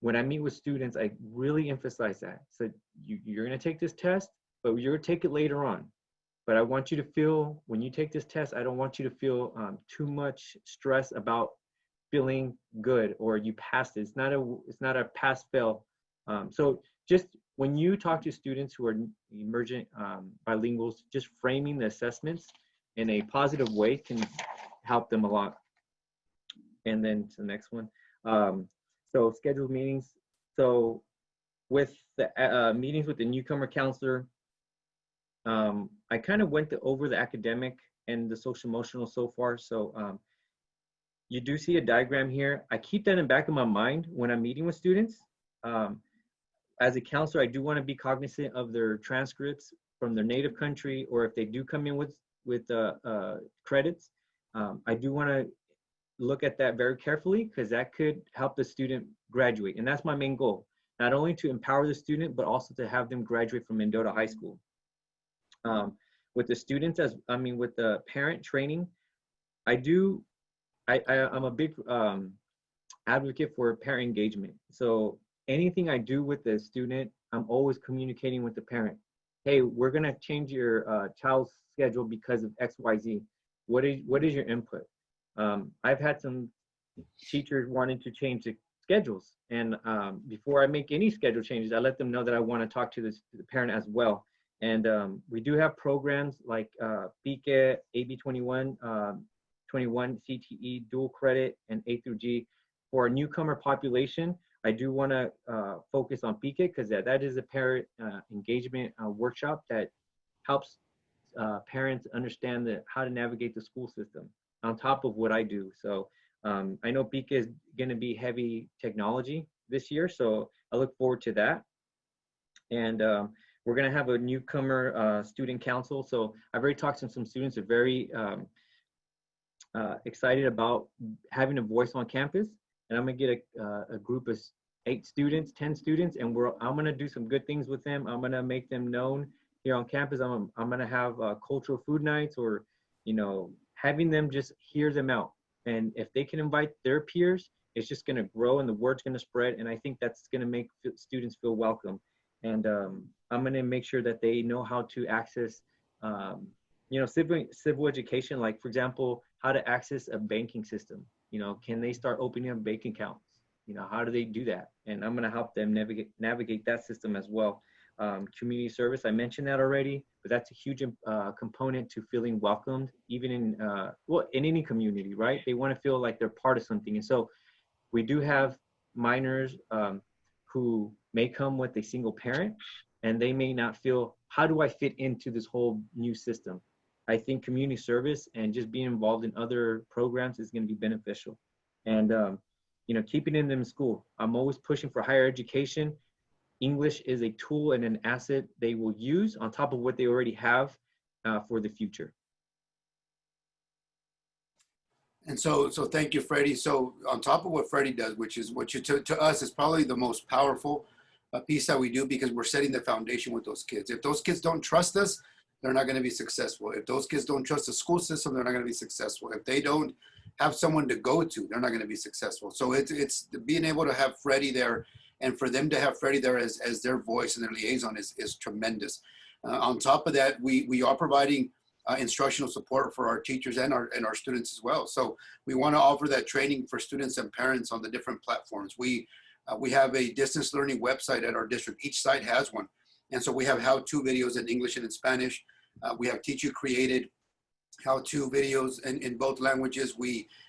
when I meet with students, I really emphasize that. So you're going to take this test, but you're going to take it later on. But I want you to feel, when you take this test, I don't want you to feel too much stress about feeling good or you passed it. It's not a pass fail. So just when you talk to students who are emergent bilinguals, just framing the assessments in a positive way can help them a lot. And then to the next one. So scheduled meetings. So with the meetings with the newcomer counselor, I kind of went over the academic and the social emotional so far. So you do see a diagram here. I keep that in the back of my mind when I'm meeting with students. As a counselor, I do want to be cognizant of their transcripts from their native country, or if they do come in with credits, I do want to look at that very carefully, because that could help the student graduate. And that's my main goal, not only to empower the student, but also to have them graduate from Mendota High School. With the students, with the parent training, I'm a big advocate for parent engagement. So anything I do with the student, I'm always communicating with the parent. Hey, we're gonna change your child's schedule because of X, Y, Z. What is your input? I've had some teachers wanting to change the schedules, and before I make any schedule changes, I let them know that I want to talk to the parent as well. And we do have programs like PICE, AB21, 21, CTE, dual credit, and A through G. For a newcomer population, I do want to focus on PICE, because that is a parent engagement workshop that helps parents understand how to navigate the school system on top of what I do. So I know PICE is going to be heavy technology this year, so I look forward to that. And we're going to have a newcomer student council. So I've already talked to some students who are very excited about having a voice on campus. And I'm going to get a group of 8 students, 10 students, and I'm going to do some good things with them. I'm going to make them known here on campus. I'm going to have cultural food nights, or, having them just hear them out. And if they can invite their peers, it's just going to grow and the word's going to spread. And I think that's going to make students feel welcome. And I'm going to make sure that they know how to access, civil education, like, for example, how to access a banking system. Can they start opening up bank accounts? How do they do that? And I'm going to help them navigate that system as well. Community service, I mentioned that already, but that's a huge component to feeling welcomed, even in any community, right? They want to feel like they're part of something. And so we do have minors who may come with a single parent, and they may not feel, how do I fit into this whole new system? I think community service and just being involved in other programs is going to be beneficial. And, keeping them in school. I'm always pushing for higher education. English is a tool and an asset they will use on top of what they already have for the future. And so thank you, Freddie. So on top of what Freddie does, which is what to us is probably the most powerful piece that we do, because we're setting the foundation with those kids. If those kids don't trust us, they're not going to be successful. If those kids don't trust the school system, they're not going to be successful. If they don't have someone to go to, they're not going to be successful. So it's being able to have Freddie there, and for them to have Freddie there as their voice and their liaison is tremendous. On top of that, we are providing instructional support for our teachers and our students as well. So we want to offer that training for students and parents on the different platforms. We have a distance learning website at our district. Each site has one. And so we have how-to videos in English and in Spanish. We have teacher-created how-to videos in both languages.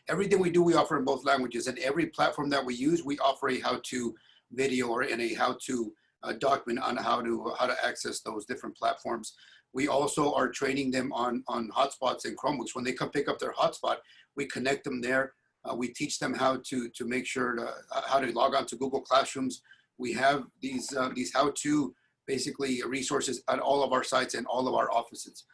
Everything we do, we offer in both languages. And every platform that we use, we offer a how-to video or in a how-to document on how to access those different platforms. We also are training them on hotspots and Chromebooks. When they come pick up their hotspot, we connect them there. We teach them how to make sure how to log on to Google Classrooms. We have these how-to basically resources at all of our sites and all of our offices.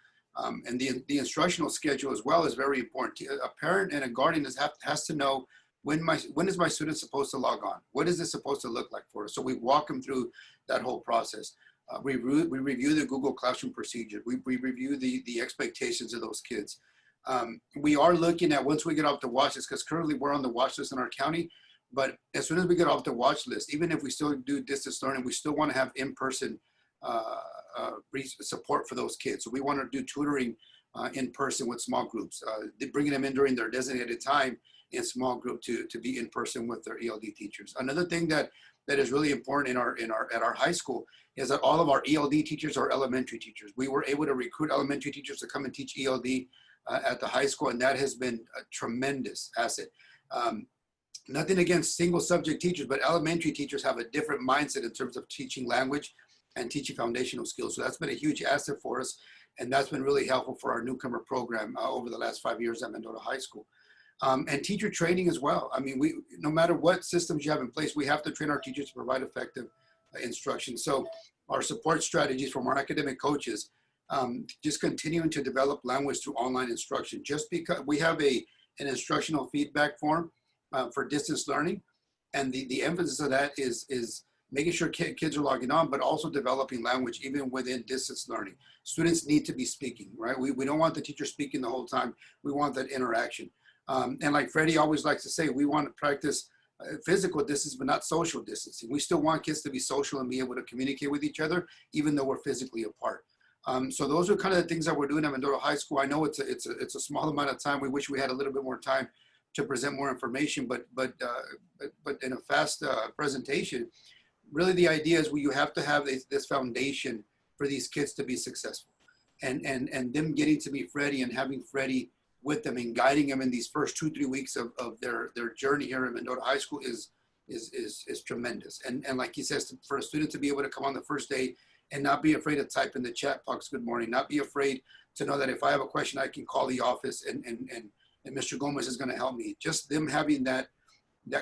And the instructional schedule as well is very important. A parent and a guardian has to know when is my student supposed to log on? What is this supposed to look like for us? So we walk them through that whole process. We review the Google Classroom procedure. We review the expectations of those kids. We are looking at, once we get off the watch list, because currently we're on the watch list in our county, but as soon as we get off the watch list, even if we still do distance learning, we still want to have in-person support for those kids. So we want to do tutoring in person with small groups, bringing them in during their designated time in small group to be in person with their ELD teachers. Another thing that is really important at our high school is that all of our ELD teachers are elementary teachers. We were able to recruit elementary teachers to come and teach ELD at the high school, and that has been a tremendous asset. Nothing against single subject teachers, but elementary teachers have a different mindset in terms of teaching language and teaching foundational skills. So that's been a huge asset for us, and that's been really helpful for our Newcomer program over the last 5 years at Mendota High School. And teacher training as well. I mean, no matter what systems you have in place, we have to train our teachers to provide effective instruction. So our support strategies from our academic coaches, just continuing to develop language through online instruction. Just because we have an instructional feedback form for distance learning, and the emphasis of that is making sure kids are logging on, but also developing language even within distance learning. Students need to be speaking, right? We don't want the teacher speaking the whole time. We want that interaction. And like Freddie always likes to say, we want to practice physical distance, but not social distancing. We still want kids to be social and be able to communicate with each other, even though we're physically apart. So those are kind of the things that we're doing at Mendota High School. I know it's a small amount of time. We wish we had a little bit more time to present more information, but in a fast presentation, really the idea is you have to have this foundation for these kids to be successful, and them getting to meet Freddie and having Freddie with them and guiding them in these first 2-3 weeks of their journey here at Mendota High School is tremendous. And like he says, for a student to be able to come on the first day and not be afraid to type in the chat box, good morning, not be afraid to know that if I have a question, I can call the office and Mr. Gomez is going to help me. Just them having that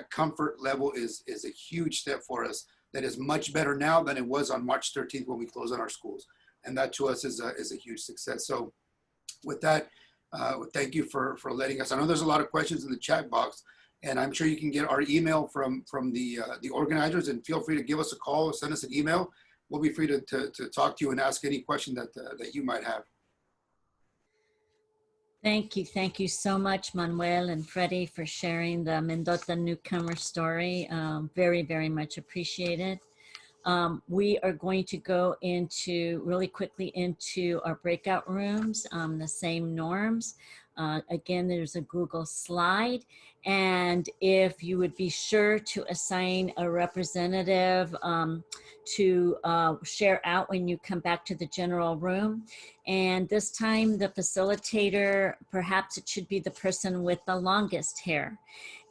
comfort level is a huge step for us. That is much better now than it was on March 13th when we closed on our schools. And that to us is a huge success. So with that, thank you for letting us. I know there's a lot of questions in the chat box, and I'm sure you can get our email from the organizers, and feel free to give us a call or send us an email. We'll be free to talk to you and ask any question that you might have. Thank you so much, Manuel and Freddie, for sharing the Mendota Newcomer story. Very, very much appreciated. We are going to go really quickly into our breakout rooms, the same norms. Again, there's a Google slide, and if you would be sure to assign a representative to share out when you come back to the general room. And this time the facilitator, perhaps it should be the person with the longest hair.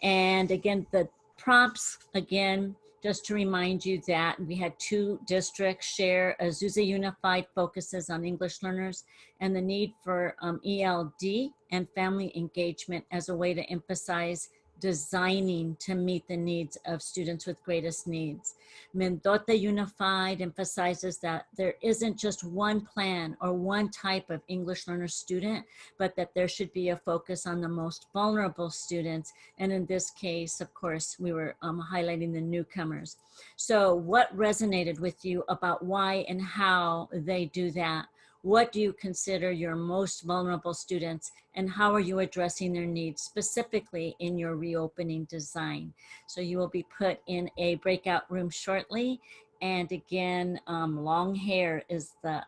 And again, the prompts, again, just to remind you that we had 2 districts share. Azusa Unified focuses on English learners and the need for ELD and family engagement as a way to emphasize designing to meet the needs of students with greatest needs. Mendota Unified emphasizes that there isn't just one plan or one type of English learner student, but that there should be a focus on the most vulnerable students. And in this case, of course, we were highlighting the newcomers. So what resonated with you about why and how they do that? What do you consider your most vulnerable students, and how are you addressing their needs specifically in your reopening design? So you will be put in a breakout room shortly. And again, long hair is the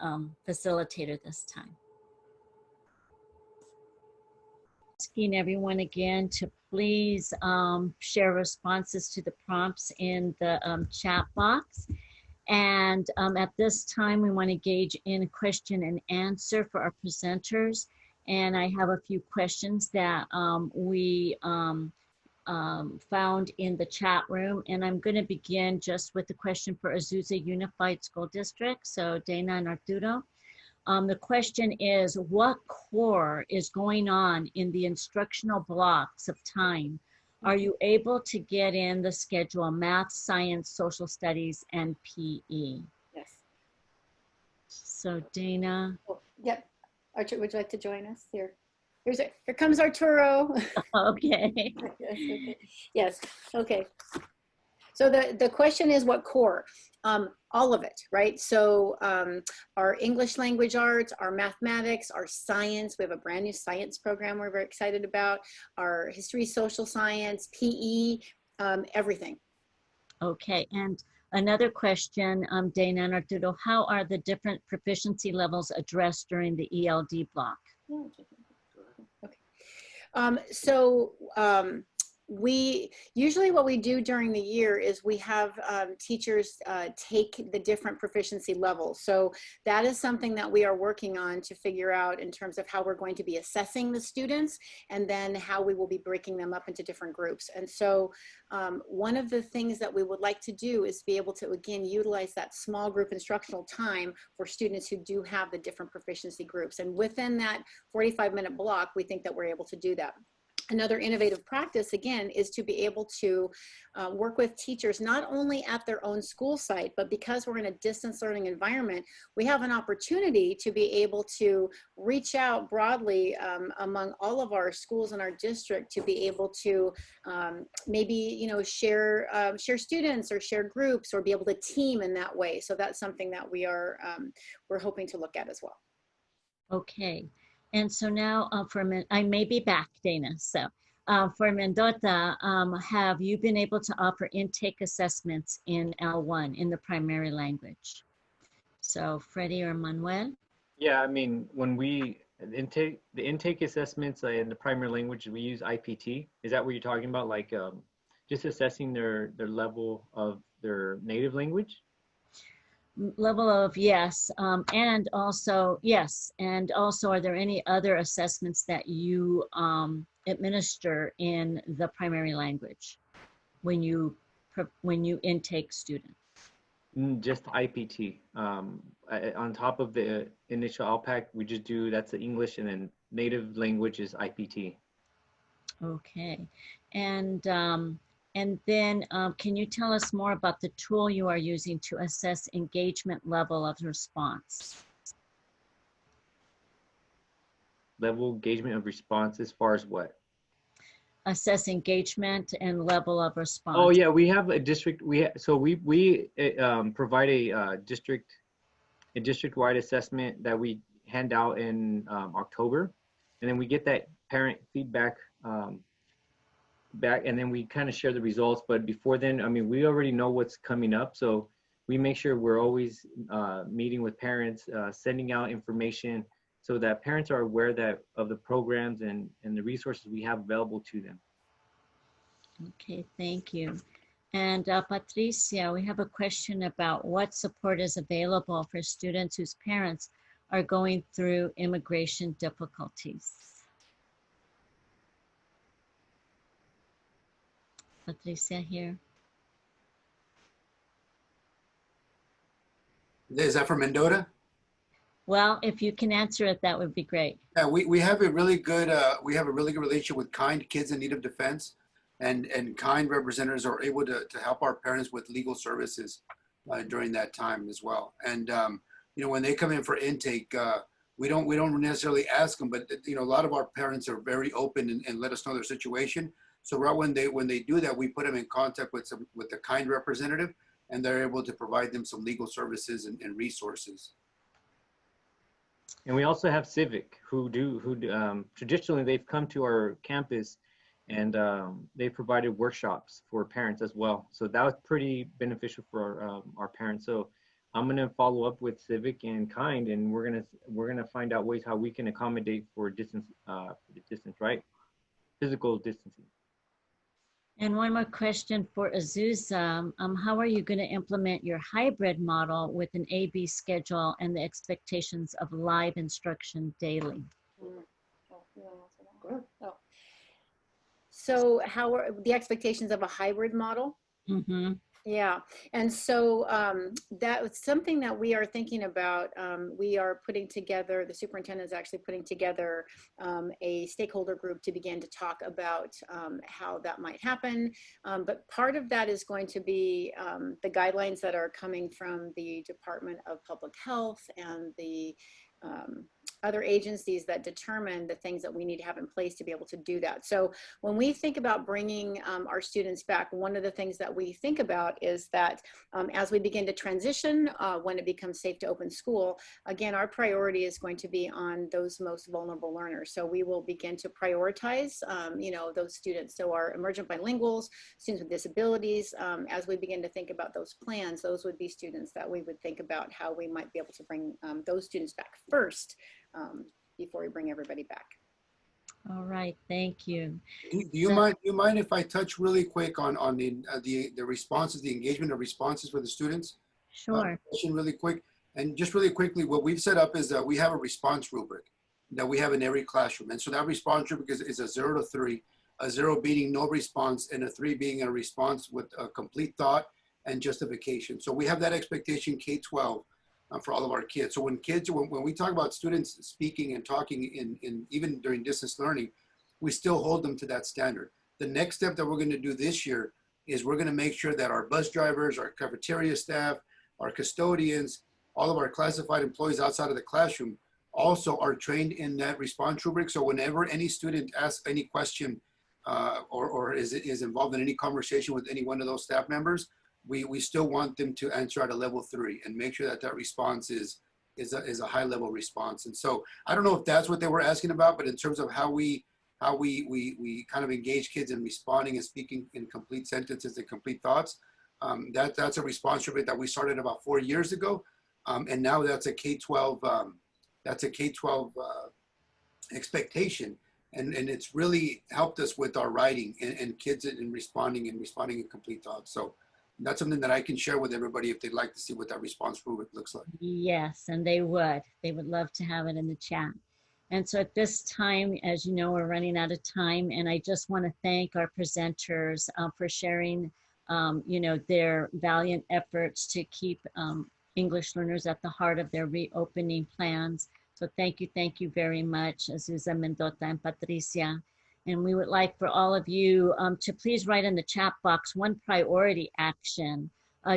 facilitator this time. asking everyone again to please share responses to the prompts in the chat box. And at this time, we want to engage in a question and answer for our presenters. And I have a few questions that we found in the chat room. And I'm going to begin just with the question for Azusa Unified School District. So Dana and Arturo. The question is, what core is going on in the instructional blocks of time? Are you able to get in the schedule math, science, social studies, and PE? Yes. So Dana. Oh, yep. Arturo, would you like to join us here? Here comes Arturo. Okay. Yes, okay. Yes, okay. So the question is what core? All of it, right? So our English language arts, our mathematics, our science, we have a brand new science program we're very excited about, our history, social science, PE, everything. Okay, and another question, Dana and Arturo, how are the different proficiency levels addressed during the ELD block? Okay. We usually what we do during the year is we have teachers take the different proficiency levels. So that is something that we are working on to figure out in terms of how we're going to be assessing the students and then how we will be breaking them up into different groups. And so one of the things that we would like to do is be able to, again, utilize that small group instructional time for students who do have the different proficiency groups. And within that 45-minute block, we think that we're able to do that. Another innovative practice, again, is to be able to work with teachers not only at their own school site, but because we're in a distance learning environment, we have an opportunity to be able to reach out broadly among all of our schools in our district to be able to maybe, share students or share groups or be able to team in that way. So that's something that we're hoping to look at as well. Okay. And so now I may be back, Dana. So for Mendota, have you been able to offer intake assessments in L1 in the primary language? So Freddie or Manuel? Yeah, I mean, when the intake assessments in the primary language, we use IPT. Is that what you're talking about? Like just assessing their level of their native language? Level of yes, and also yes, and also are there any other assessments that you administer in the primary language when you intake students? Just IPT. On top of the initial LPAC, we just do that's the English, and then native language is IPT. Okay, and then can you tell us more about the tool you are using to assess engagement level of response? Level engagement of response as far as what? Assess engagement and level of response. Oh yeah, we have a district. We provide a district-wide assessment that we hand out in October, and then we get that parent feedback back, and then we kind of share the results. But before then, I mean, we already know what's coming up, so we make sure we're always meeting with parents, sending out information so that parents are aware of the programs and the resources we have available to them. Okay, thank you. And Patricia, we have a question about what support is available for students whose parents are going through immigration difficulties. Patricia here. Is that for Mendota? Well, if you can answer it, that would be great. Yeah, we have a really good relationship with KIND, Kids in Need of Defense, and KIND representatives are able to help our parents with legal services during that time as well. And when they come in for intake, we don't necessarily ask them, but a lot of our parents are very open and let us know their situation. So right when they do that, we put them in contact with the KIND representative, and they're able to provide them some legal services and resources. And we also have Civic, who traditionally they've come to our campus, and they provided workshops for parents as well. So that was pretty beneficial for our parents. So I'm gonna follow up with Civic and KIND, and we're gonna find out ways how we can accommodate for distance, right? physical distancing. And one more question for Azusa. How are you going to implement your hybrid model with an A-B schedule and the expectations of live instruction daily? So how are the expectations of a hybrid model? Mm-hmm. Yeah, and so that was something that we are thinking about. We are putting together, the superintendent is actually putting together a stakeholder group to begin to talk about how that might happen. But part of that is going to be the guidelines that are coming from the Department of Public Health and the other agencies that determine the things that we need to have in place to be able to do that. So when we think about bringing our students back, one of the things that we think about is that as we begin to transition, when it becomes safe to open school, again, our priority is going to be on those most vulnerable learners. So we will begin to prioritize, those students. So our emergent bilinguals, students with disabilities, as we begin to think about those plans, those would be students that we would think about how we might be able to bring those students back first before we bring everybody back. All right, thank you. Do you mind if I touch really quick on the responses, the engagement of responses for the students? Sure. Question really quick, and just really quickly, what we've set up is that we have a response rubric that we have in every classroom, and so that response rubric is a 0 to 3, a 0 being no response, and a 3 being a response with a complete thought and justification. So we have that expectation K-12 for all of our kids. So when we talk about students speaking and talking in even during distance learning, we still hold them to that standard. The next step that we're going to do this year is we're going to make sure that our bus drivers, our cafeteria staff, our custodians, all of our classified employees outside of the classroom also are trained in that response rubric. So whenever any student asks any question or is involved in any conversation with any one of those staff members, we still want them to answer at a level 3 and make sure that that response is a high level response. And so I don't know if that's what they were asking about, but in terms of how we kind of engage kids in responding and speaking in complete sentences and complete thoughts, that's a response rubric that we started about 4 years ago, and now that's a K-12 expectation, and it's really helped us with our writing and kids in responding in complete thoughts. So that's something that I can share with everybody if they'd like to see what that response rubric looks like. Yes, and they would love to have it in the chat. And so at this time, as you know, we're running out of time, and I just want to thank our presenters for sharing, their valiant efforts to keep English learners at the heart of their reopening plans. So thank you very much, Azusa, Mendota, and Patricia. And we would like for all of you to please write in the chat box one priority action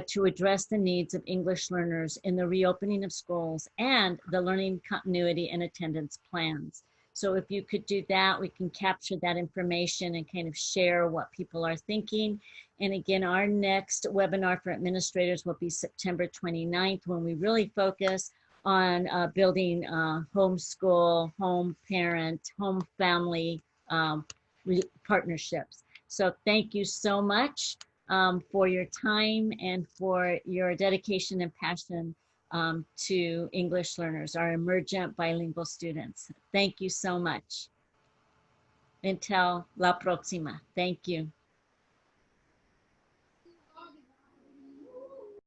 to address the needs of English learners in the reopening of schools and the learning continuity and attendance plans. So if you could do that, we can capture that information and kind of share what people are thinking. And again, our next webinar for administrators will be September 29th, when we really focus on building homeschool, home parent, home family partnerships. So thank you so much for your time and for your dedication and passion to English learners, our emergent bilingual students. Thank you so much. Until la próxima. Thank you.